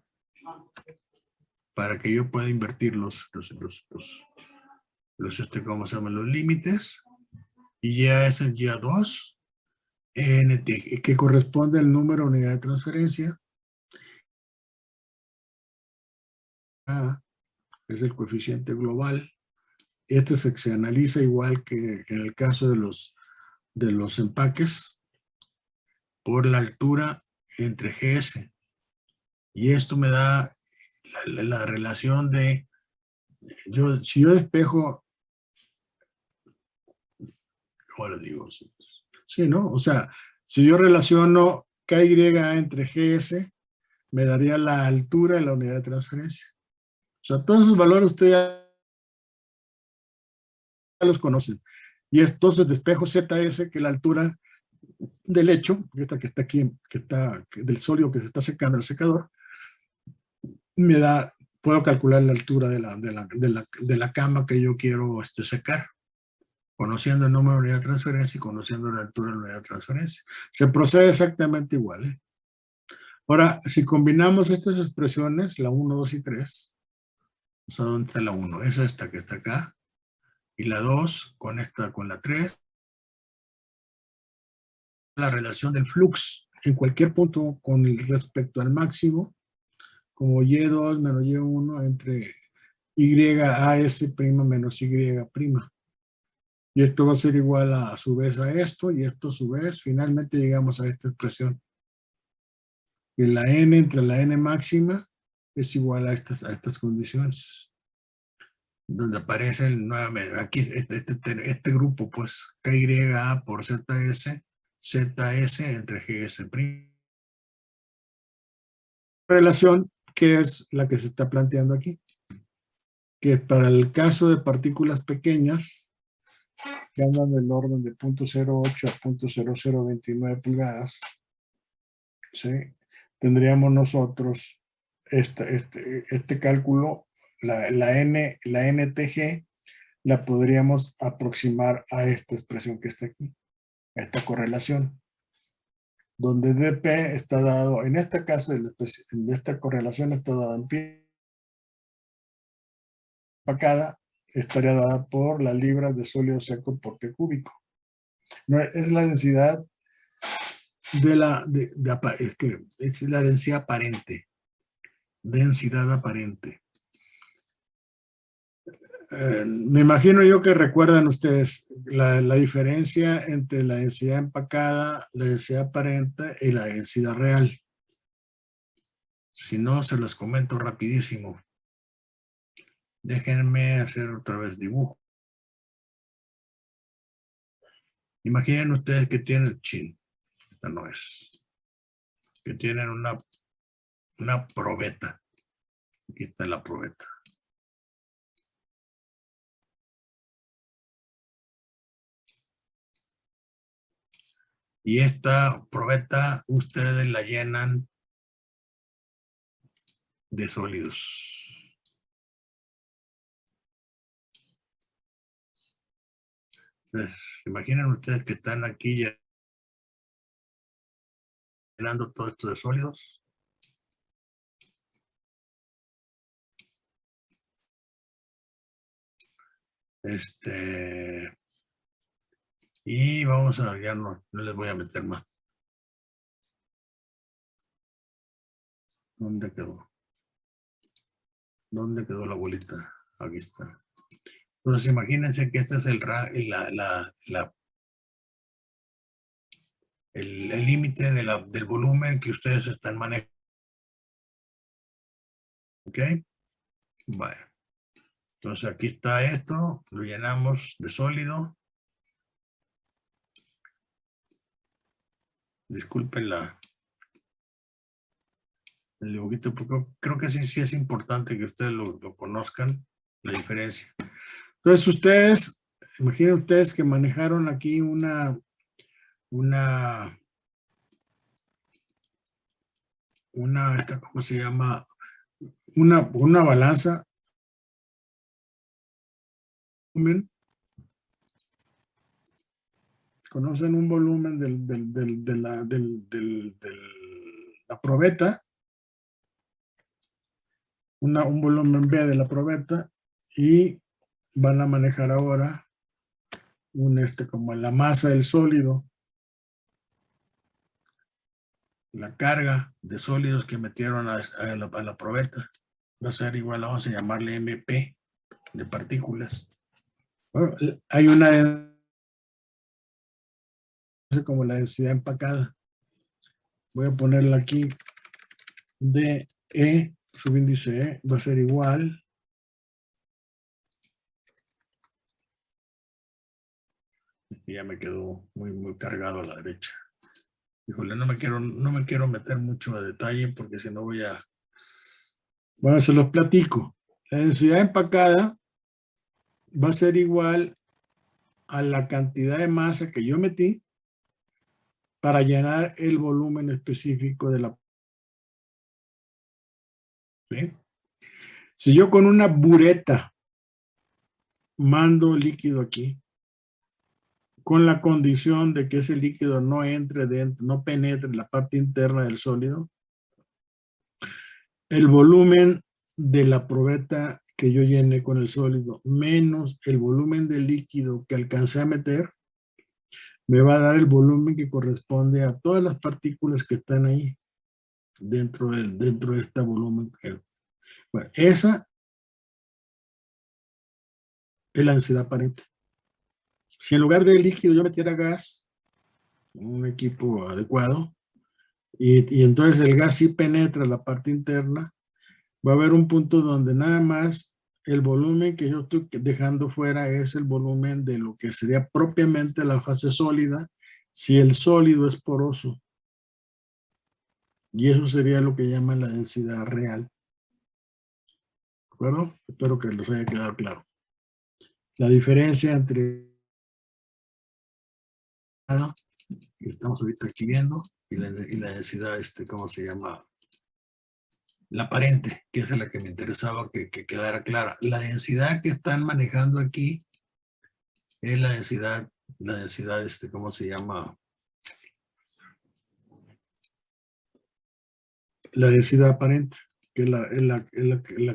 A: Para que yo pueda invertir ¿cómo se llaman? Los límites. Y ya es el y2 nt, que corresponde al número de unidad de transferencia. A es el coeficiente global. Este se analiza igual que en el caso de los empaques. por la altura entre GS. Y esto me da la relación de, si yo despejo, ¿cómo lo digo? Sí, ¿no? O sea, si yo relaciono KY entre GS, me daría la altura de la unidad de transferencia. O sea, todos esos valores ustedes ya los conocen. Y entonces despejo ZS, que es la altura del lecho, esta que está aquí, del sólido que se está secando el secador, me da, puedo calcular la altura de la cama que yo quiero secar, conociendo el número de unidad de transferencia y conociendo la altura de la unidad de transferencia. Se procede exactamente igual, ¿eh? Ahora, si combinamos estas expresiones, la 1, 2 y 3, o sea, ¿dónde está la 1? Es esta que está acá, y la 2 con la 3, la relación del flux en cualquier punto con respecto al máximo, como Y2 menos Y1 entre YAS' menos Y'. Y esto va a ser igual a su vez a esto, y esto a su vez, finalmente llegamos a esta expresión. Que la n entre la n máxima es igual a estas condiciones. Donde aparece nuevamente, aquí este grupo, pues, KYA por ZS, ZS entre GS'. Relación que es la que se está planteando aquí. Que para el caso de partículas pequeñas, que andan del orden de 0.08 a 0.0029 pulgadas, ¿sí? Tendríamos nosotros este cálculo, la NTG, la podríamos aproximar a esta expresión que está aquí, a esta correlación, donde dp está dado, en este caso, en esta correlación está dada en pie empacada, estaría dada por las libras de sólido seco por pie cúbico. No, es la densidad es la densidad aparente. Densidad aparente. Me imagino yo que recuerdan ustedes la diferencia entre la densidad empacada, la densidad aparente y la densidad real. Si no, se los comento rapidísimo. Déjenme hacer otra vez dibujo. Imaginen ustedes que tienen, esta no es, que tienen una probeta. Aquí está la probeta. Y esta probeta ustedes la llenan de sólidos. Entonces, imaginen ustedes que están aquí llenando todo esto de sólidos. Y vamos a, ya no les voy a meter más. ¿Dónde quedó? ¿Dónde quedó la bolita? Aquí está. Entonces imagínense que este es el límite del volumen que ustedes están manejando. ¿Ok? Vale. Entonces aquí está esto, lo llenamos de sólido. Disculpen el dibujito, porque creo que sí es importante que ustedes lo conozcan, la diferencia. Entonces ustedes, imaginen ustedes que manejaron aquí ¿cómo se llama? Una balanza. ¿Conocen un volumen de la probeta? Un volumen B de la probeta, y van a manejar ahora como la masa del sólido, la carga de sólidos que metieron a la probeta. Va a ser igual, vamos a llamarle MP de partículas. Bueno, hay una como la densidad empacada. voy a ponerla aquí, de E, subíndice E, va a ser igual. Y ya me quedó muy cargado a la derecha. Híjole, no me quiero meter mucho a detalle porque si no voy a... Bueno, se los platico. La densidad empacada va a ser igual a la cantidad de masa que yo metí para llenar el volumen específico de la... ¿Sí? Si yo con una bureta mando líquido aquí, con la condición de que ese líquido no entre dentro, no penetre en la parte interna del sólido, el volumen de la probeta que yo llené con el sólido menos el volumen de líquido que alcancé a meter, me va a dar el volumen que corresponde a todas las partículas que están ahí dentro de este volumen. Bueno, esa es la densidad aparente. Si en lugar de líquido yo metiera gas, un equipo adecuado, y entonces el gas sí penetra la parte interna, va a haber un punto donde nada más el volumen que yo estoy dejando fuera es el volumen de lo que sería propiamente la fase sólida, si el sólido es poroso. Y eso sería lo que llaman la densidad real. ¿De acuerdo? Espero que les haya quedado claro. La diferencia entre que estamos ahorita aquí viendo y la densidad, ¿cómo se llama? La aparente, que es la que me interesaba que quedara clara. La densidad que están manejando aquí es la densidad, ¿cómo se llama? La densidad aparente, que es la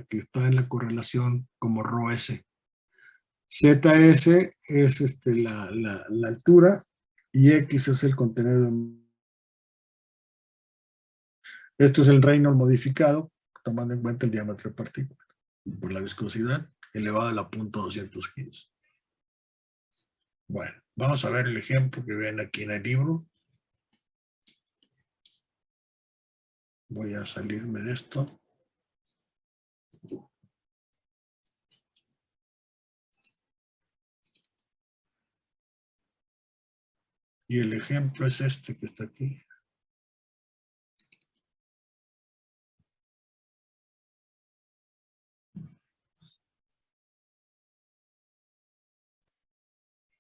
A: que está en la correlación como ρS. ZS es la altura y X es el contenido. Esto es el Reynolds modificado, tomando en cuenta el diámetro de partícula, por la viscosidad elevado a la 0.215. Bueno, vamos a ver el ejemplo que ven aquí en el libro. Voy a salirme de esto. Y el ejemplo es este que está aquí.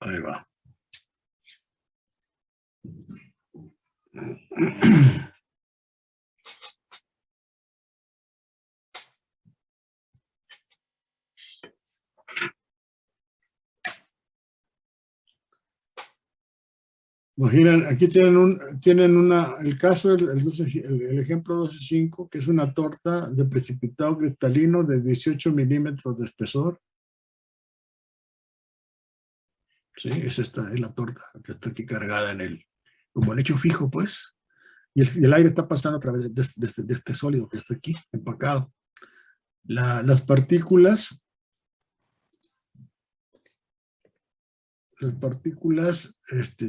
A: Ahí va. Imaginen, aquí tienen el caso, el ejemplo 12.5, que es una torta de precipitado cristalino de 18 milímetros de espesor. Sí, es la torta que está aquí cargada como el hecho fijo, pues. Y el aire está pasando a través de este sólido que está aquí, empacado. Las partículas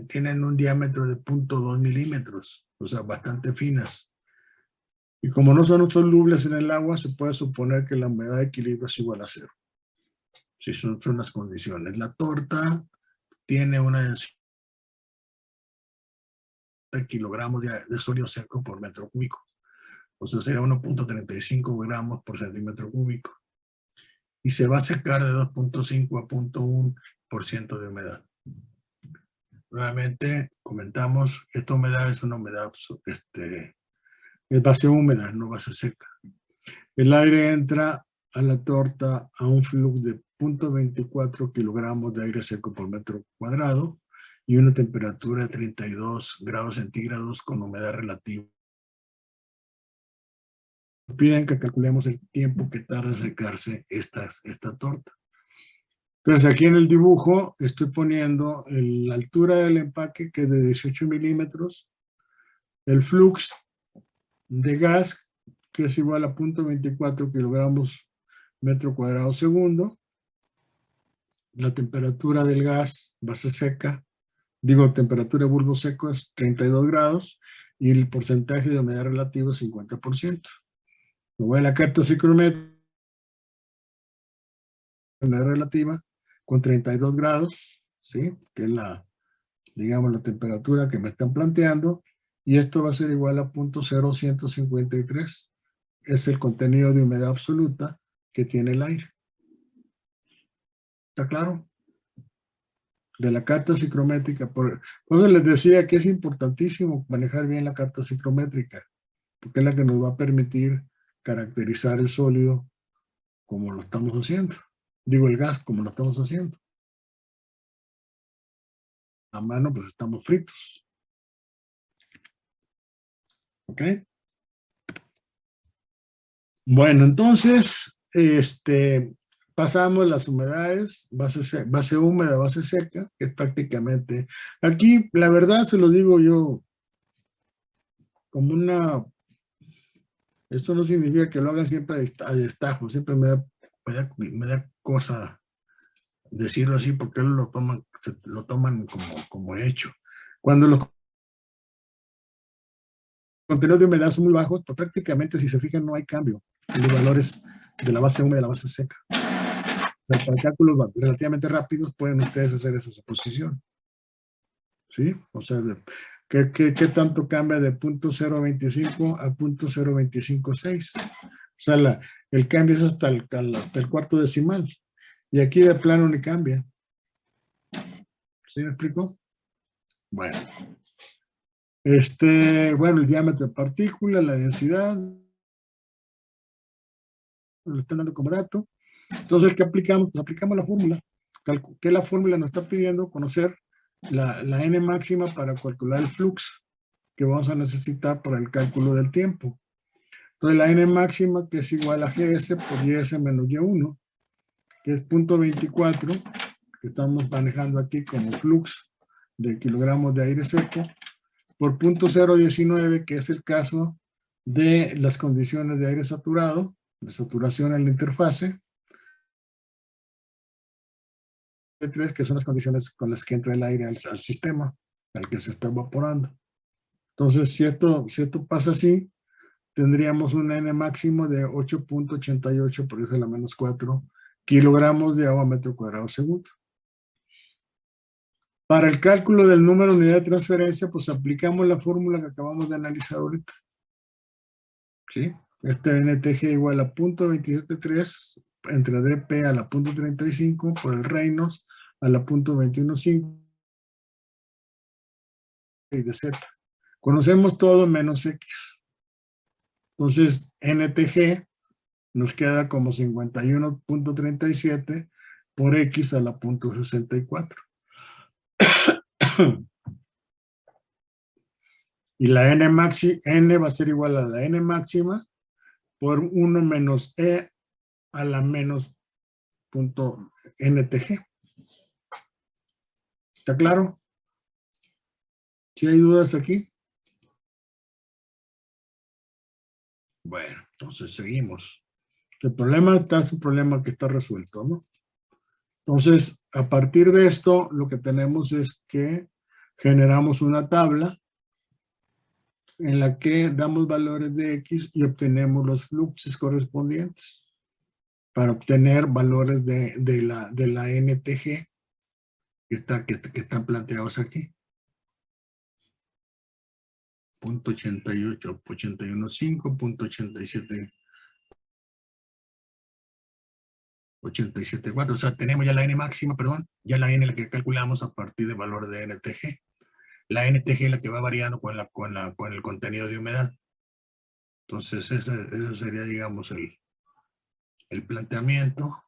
A: tienen un diámetro de 0.2 milímetros, o sea, bastante finas. Y como no son solubles en el agua, se puede suponer que la humedad de equilibrio es igual a 0. Si son las condiciones. La torta tiene una densidad de kilogramos de sólido seco por metro cúbico. O sea, será 1.35 gramos por centímetro cúbico. Y se va a secar de 2.5 a 0.1% de humedad. Nuevamente comentamos, esta humedad es una humedad, es base húmeda, no base seca. El aire entra a la torta a un flujo de 0.24 kilogramos de aire seco por metro cuadrado y una temperatura de 32 grados centígrados con humedad relativa. Piden que calculemos el tiempo que tarda en secarse esta torta. Entonces aquí en el dibujo estoy poniendo la altura del empaque, que es de 18 milímetros, el flux de gas, que es igual a 0.24 kilogramos metro cuadrado segundo, la temperatura del gas base seca, temperatura de bulbo seco es 32 grados, y el porcentaje de humedad relativo es 50%. Me voy a la carta psicométrica, humedad relativa, con 32 grados, ¿sí? Que es la, digamos, la temperatura que me están planteando, y esto va a ser igual a 0.0153. Es el contenido de humedad absoluta que tiene el aire. ¿Está claro? De la carta psicométrica. Por eso les decía que es importantísimo manejar bien la carta psicométrica, porque es la que nos va a permitir caracterizar el sólido como lo estamos haciendo. Digo, el gas como lo estamos haciendo. A mano, pues estamos fritos. ¿Ok? Bueno, entonces, pasamos las humedades, base húmeda, base seca, que es prácticamente, aquí la verdad se lo digo yo como esto no significa que lo hagan siempre a destajo, siempre me da cosa decirlo así porque lo toman como hecho. Cuando los contenidos de humedad son muy bajos, pues prácticamente si se fijan no hay cambio en los valores de la base húmeda y la base seca. Para cálculos relativamente rápidos pueden ustedes hacer esa suposición. ¿Sí? O sea, ¿qué tanto cambia de 0.025 a 0.0256? O sea, el cambio es hasta el cuarto decimal. Y aquí de plano ni cambia. ¿Sí me explico? Bueno. Bueno, el diámetro de partícula, la densidad, lo están dando como dato. Entonces, ¿qué aplicamos? Pues aplicamos la fórmula. ¿Qué la fórmula nos está pidiendo? Conocer la n máxima para calcular el flux que vamos a necesitar para el cálculo del tiempo. Entonces, la n máxima, que es igual a gs por ys menos y1, que es 0.24, que estamos manejando aquí como flux de kilogramos de aire seco, por 0.019, que es el caso de las condiciones de aire saturado, de saturación en la interfase, 3, que son las condiciones con las que entra el aire al sistema, al que se está evaporando. Entonces, si esto pasa así, tendríamos un N máximo de 8.88 por 10 a la menos 4 kilogramos de agua metro cuadrado segundo. Para el cálculo del número de unidad de transferencia, pues aplicamos la fórmula que acabamos de analizar ahorita. ¿Sí? NTG igual a 0.273 entre dP a la 0.35 por el Reynolds a la 0.215 y de Z. Conocemos todo menos X. Entonces, NTG nos queda como 51.37 por X a la 0.64. Y la N va a ser igual a la N máxima por 1 menos E a la menos punto NTG. ¿Está claro? ¿Sí hay dudas aquí? Bueno, entonces seguimos. El problema está, es un problema que está resuelto, ¿no? Entonces, a partir de esto, lo que tenemos es que generamos una tabla en la que damos valores de X y obtenemos los fluxos correspondientes para obtener valores de la NTG que están planteados aquí. 0.88, 81.5, 0.87, 87.4. O sea, tenemos ya la N máxima, perdón, ya la N la que calculamos a partir de valores de NTG. La NTG es la que va variando con el contenido de humedad. Entonces, eso sería, digamos, el planteamiento.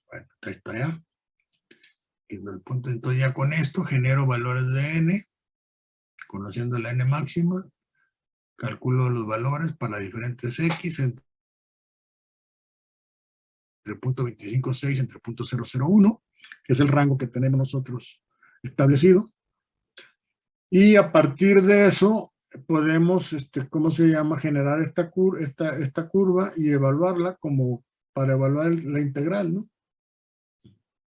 A: Bueno, ahí está ya. El punto, entonces ya con esto genero valores de N, conociendo la N máxima, calculo los valores para diferentes X entre 0.256 entre 0.001, que es el rango que tenemos nosotros establecido. Y a partir de eso podemos, ¿cómo se llama? Generar esta curva y evaluarla como para evaluar la integral, ¿no?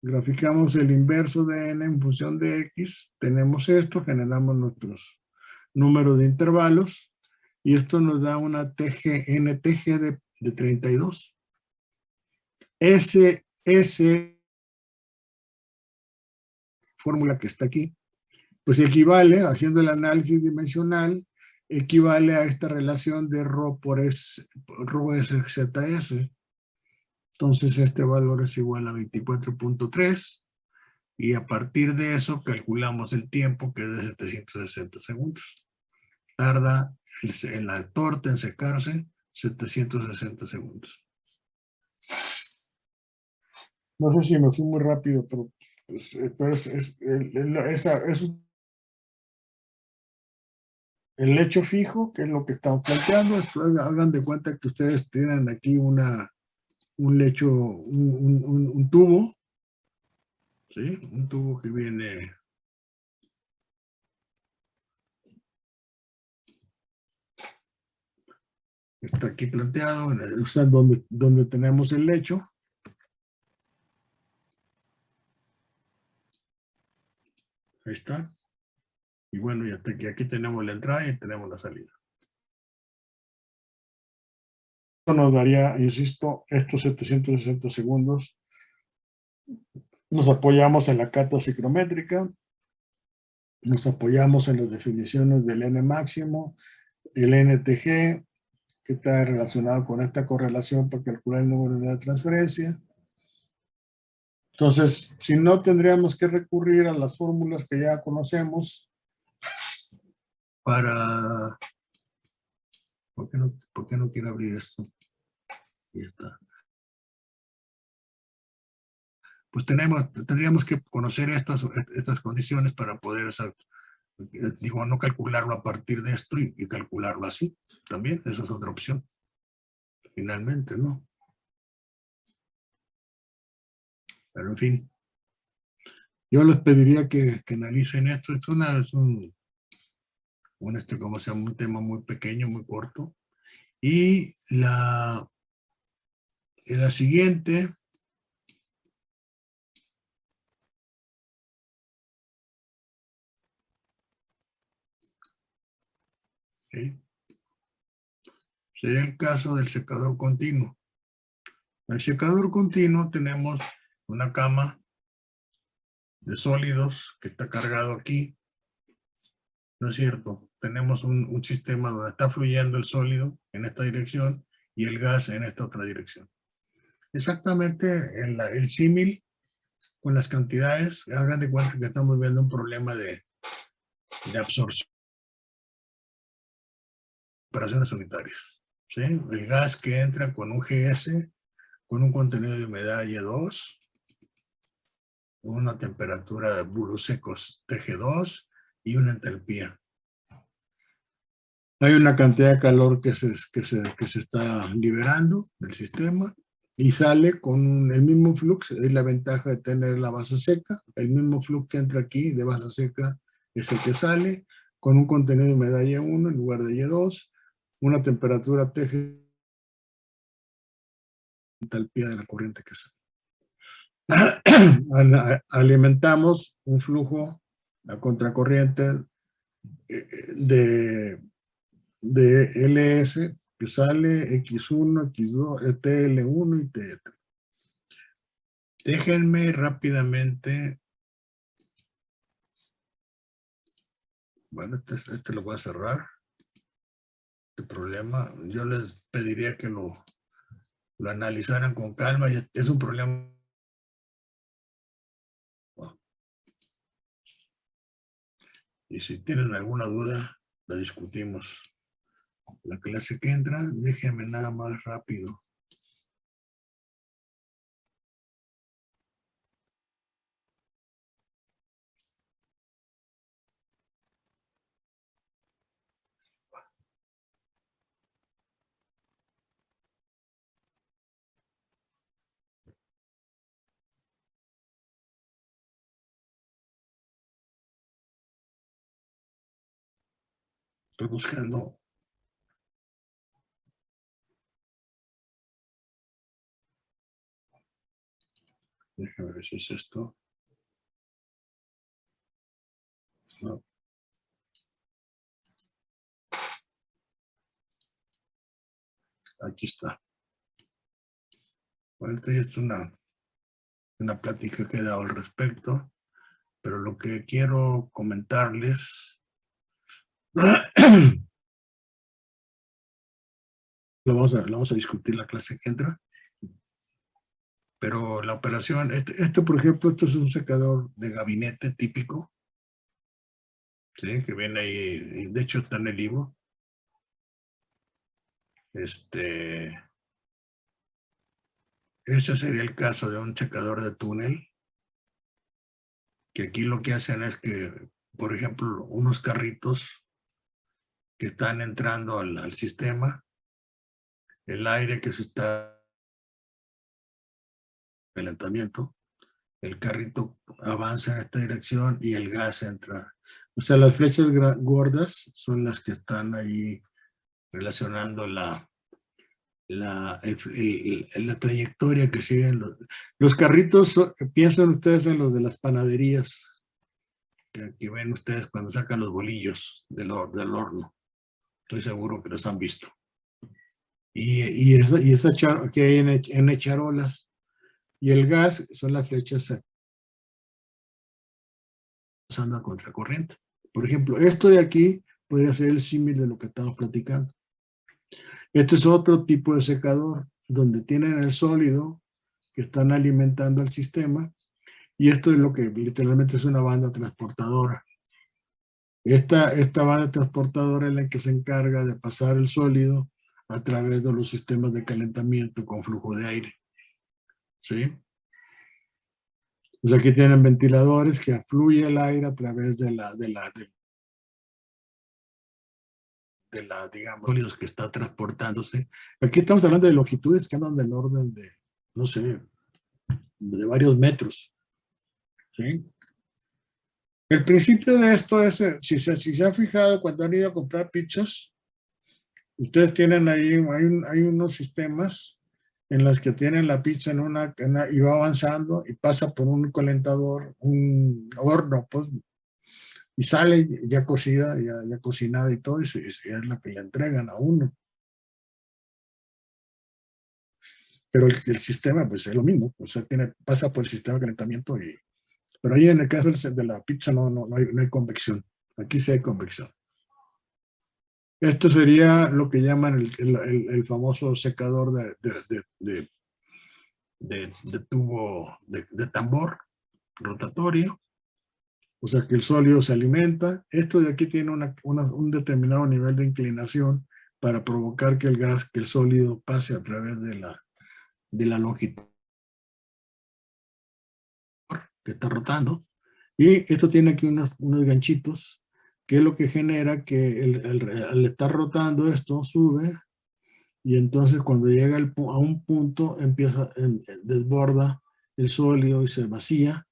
A: Graficamos el inverso de n en función de x. Tenemos esto, generamos nuestros números de intervalos y esto nos da una TG, NTG de 32. Ese fórmula que está aquí, pues equivale, haciendo el análisis dimensional, equivale a esta relación de ρ por S, ρ SZS. Entonces este valor es igual a 24.3 y a partir de eso calculamos el tiempo, que es de 760 segundos. Tarda la torta en secarse 760 segundos. No sé si me fui muy rápido, pero el hecho fijo, que es lo que estamos planteando. Hagan de cuenta que ustedes tienen aquí un lecho, un tubo, ¿sí? Un tubo que viene... Está aquí planteado, donde tenemos el lecho. Ahí está. Y bueno, ya está aquí tenemos la entrada y tenemos la salida. Esto nos daría, insisto, estos 760 segundos. Nos apoyamos en la carta ciclométrica, nos apoyamos en las definiciones del N máximo, el NTG, que está relacionado con esta correlación para calcular el número de unidad de transferencia. Entonces, si no, tendríamos que recurrir a las fórmulas que ya conocemos para... ¿Por qué no quiero abrir esto? Ahí está. Pues tendríamos que conocer estas condiciones para poder hacer, digo, no calcularlo a partir de esto y calcularlo así. También, esa es otra opción. Finalmente, ¿no? Pero en fin, yo les pediría que analicen esto. Es como se llama, un tema muy pequeño, muy corto. Y la siguiente... ¿sí? Sería el caso del secador continuo. En el secador continuo tenemos una cama de sólidos que está cargado aquí, ¿no es cierto? Tenemos un sistema donde está fluyendo el sólido en esta dirección y el gas en esta otra dirección. Exactamente el símil con las cantidades. Hagan de cuenta que estamos viendo un problema de absorción. Operaciones unitarias, ¿sí? El gas que entra con un GS, con un contenido de humedad Y2, una temperatura de bulos secos TG2 y una entalpía. Hay una cantidad de calor que se está liberando del sistema y sale con el mismo flux. Es la ventaja de tener la base seca. El mismo flux que entra aquí de base seca es el que sale con un contenido de humedad Y1 en lugar de Y2, una temperatura TG, entalpía de la corriente que sale. Alimentamos un flujo a contracorriente de LS que sale X1, X2, TL1 y TL. Déjenme rápidamente, bueno, este lo voy a cerrar, este problema. Yo les pediría que lo analizaran con calma. Es un problema. Y si tienen alguna duda, la discutimos. La clase que entra, déjenme nada más rápido. Estoy buscando. Déjame ver si es esto. No. Aquí está. Bueno, esta ya es una plática que he dado al respecto, pero lo que quiero comentarles lo vamos a discutir la clase que entra, pero la operación, este por ejemplo, esto es un secador de gabinete típico, ¿sí? Que viene ahí, de hecho está en el libro. Este sería el caso de un secador de túnel, que aquí lo que hacen es que, por ejemplo, unos carritos que están entrando al sistema, el aire que se está calentamiento, el carrito avanza en esta dirección y el gas entra. O sea, las flechas gordas son las que están ahí relacionando la trayectoria que siguen los carritos. Piensen ustedes en los de las panaderías, que ven ustedes cuando sacan los bolillos del horno. Estoy seguro que los han visto. Y esa que hay en charolas. Y el gas son las flechas pasando a contracorriente. Por ejemplo, esto de aquí podría ser el símil de lo que estamos platicando. Este es otro tipo de secador, donde tienen el sólido que están alimentando al sistema, y esto es lo que literalmente es una banda transportadora. Esta banda transportadora es la que se encarga de pasar el sólido a través de los sistemas de calentamiento con flujo de aire. ¿Sí? Pues aquí tienen ventiladores que afluye el aire a través de digamos, sólidos que está transportándose. Aquí estamos hablando de longitudes que andan del orden de, no sé, de varios metros. ¿Sí? El principio de esto es, si se han fijado cuando han ido a comprar pizzas, ustedes tienen ahí, hay unos sistemas en los que tienen la pizza y va avanzando y pasa por un calentador, un horno, pues, y sale ya cocida, ya cocinada y todo, y es la que le entregan a uno. Pero el sistema, pues es lo mismo, o sea, pasa por el sistema de calentamiento, pero ahí en el caso de la pizza no hay convección. Aquí sí hay convección. Esto sería lo que llaman el famoso secador de tubo de tambor rotatorio. O sea que el sólido se alimenta. Esto de aquí tiene un determinado nivel de inclinación para provocar que el sólido pase a través de la longitud que está rotando. Y esto tiene aquí unos ganchitos, que es lo que genera que al estar rotando esto sube, y entonces cuando llega a un punto desborda el sólido y se vacía,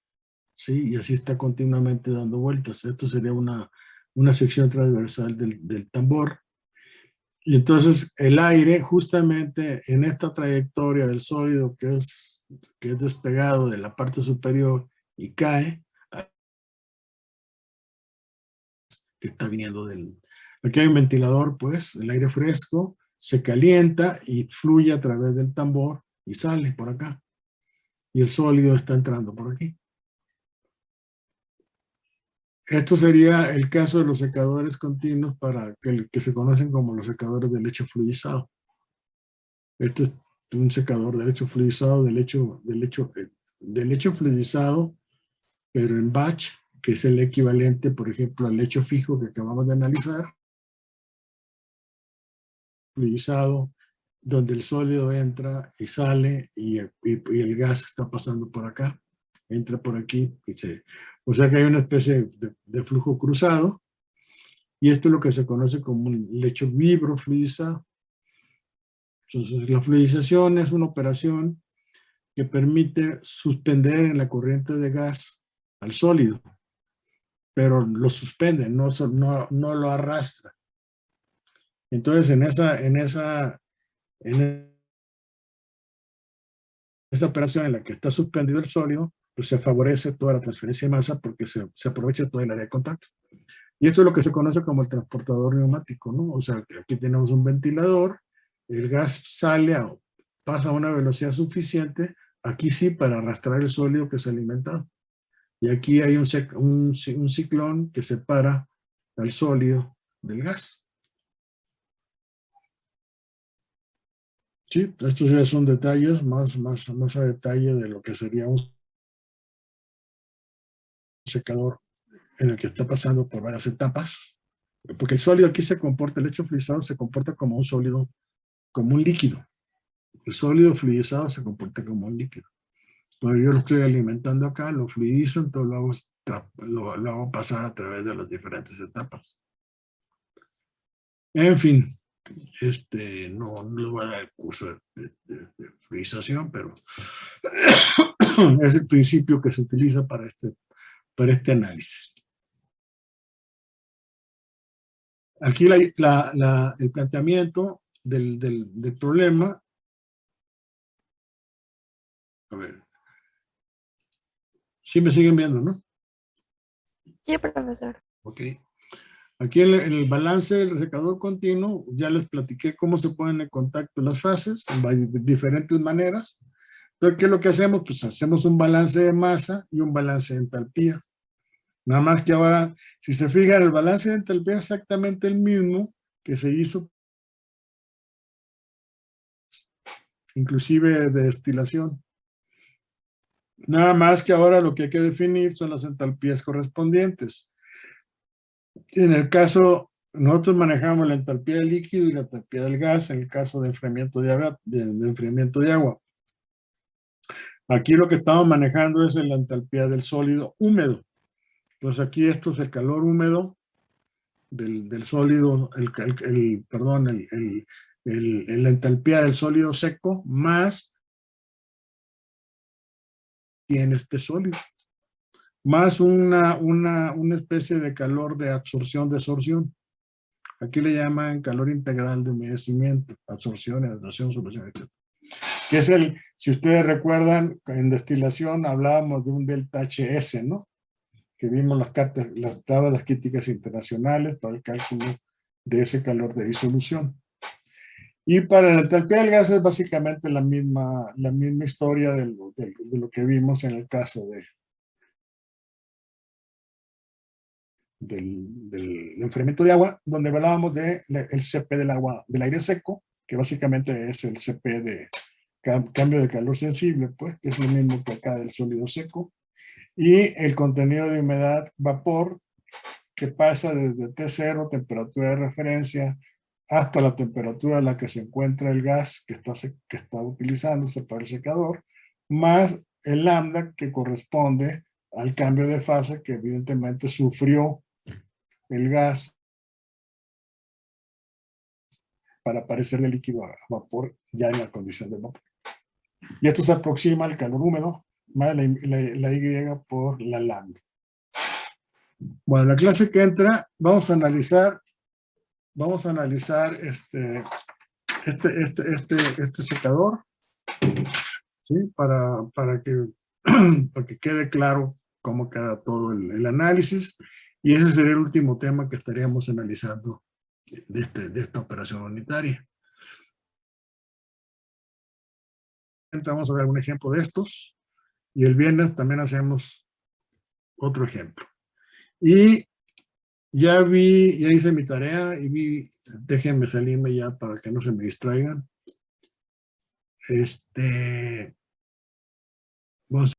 A: ¿sí? Y así está continuamente dando vueltas. Esto sería una sección transversal del tambor. Y entonces el aire, justamente en esta trayectoria del sólido que es despegado de la parte superior y cae, que está viniendo aquí hay un ventilador, pues, el aire fresco se calienta y fluye a través del tambor y sale por acá. Y el sólido está entrando por aquí. Esto sería el caso de los secadores continuos que se conocen como los secadores de lecho fluidizado. Este es un secador de lecho fluidizado, de lecho fluidizado, pero en batch, que es el equivalente, por ejemplo, al lecho fijo que acabamos de analizar. Fluidizado, donde el sólido entra y sale y el gas está pasando por acá, entra por aquí o sea que hay una especie de flujo cruzado, y esto es lo que se conoce como un lecho vibrofluidizado. Entonces la fluidización es una operación que permite suspender en la corriente de gas al sólido, pero lo suspende, no lo arrastra. Entonces en esa operación en la que está suspendido el sólido, pues se favorece toda la transferencia de masa porque se aprovecha todo el área de contacto. Y esto es lo que se conoce como el transportador neumático, ¿no? O sea, que aquí tenemos un ventilador, el gas sale, pasa a una velocidad suficiente, aquí sí, para arrastrar el sólido que se ha alimentado. Y aquí hay un ciclón que separa al sólido del gas. Sí, estos ya son detalles, más a detalle de lo que sería un secador en el que está pasando por varias etapas. Porque el sólido aquí se comporta, el hecho fluidizado se comporta como un sólido, como un líquido. El sólido fluidizado se comporta como un líquido. Entonces yo lo estoy alimentando acá, lo fluidizo, entonces lo hago pasar a través de las diferentes etapas. En fin, no les voy a dar el curso de fluidización, pero es el principio que se utiliza para este análisis. Aquí el planteamiento del problema. A ver. Sí me siguen viendo, ¿no?
B: Sí, profesor.
A: Ok. Aquí en el balance del secador continuo, ya les platiqué cómo se ponen en contacto las fases, de diferentes maneras. Entonces, ¿qué es lo que hacemos? Pues hacemos un balance de masa y un balance de entalpía. Nada más que ahora, si se fijan, el balance de entalpía es exactamente el mismo que se hizo, inclusive de destilación. Nada más que ahora lo que hay que definir son las entalpías correspondientes. En el caso, nosotros manejamos la entalpía del líquido y la entalpía del gas en el caso de enfriamiento de agua. Aquí lo que estamos manejando es la entalpía del sólido húmedo. Entonces aquí esto es el calor húmedo del sólido, la entalpía del sólido seco más en este sólido, más una especie de calor de absorción-desorción. Aquí le llaman calor integral de humedecimiento, absorción, evaporación, solución, etc. Que es si ustedes recuerdan, en destilación hablábamos de un delta HS, ¿no? Que vimos las tablas críticas internacionales para el cálculo de ese calor de disolución. Y para la entalpía del gas es básicamente la misma historia de lo que vimos en el caso del enfriamiento de agua, donde hablábamos del CP del agua, del aire seco, que básicamente es el CP de cambio de calor sensible, pues, que es lo mismo que acá del sólido seco, y el contenido de humedad vapor, que pasa desde T0, temperatura de referencia, hasta la temperatura a la que se encuentra el gas que está utilizándose para el secador, más el lambda que corresponde al cambio de fase que evidentemente sufrió el gas para aparecer de líquido a vapor ya en la condición de vapor. Y esto se aproxima al calor húmedo más la Y por la lambda. Bueno, la clase que entra vamos a analizar este secador, ¿sí? para que quede claro cómo queda todo el análisis, y ese sería el último tema que estaríamos analizando de esta operación unitaria. Vamos a ver un ejemplo de estos, y el viernes también hacemos otro ejemplo. Y ya hice mi tarea, y déjenme salirme ya para que no se me distraigan. Vamos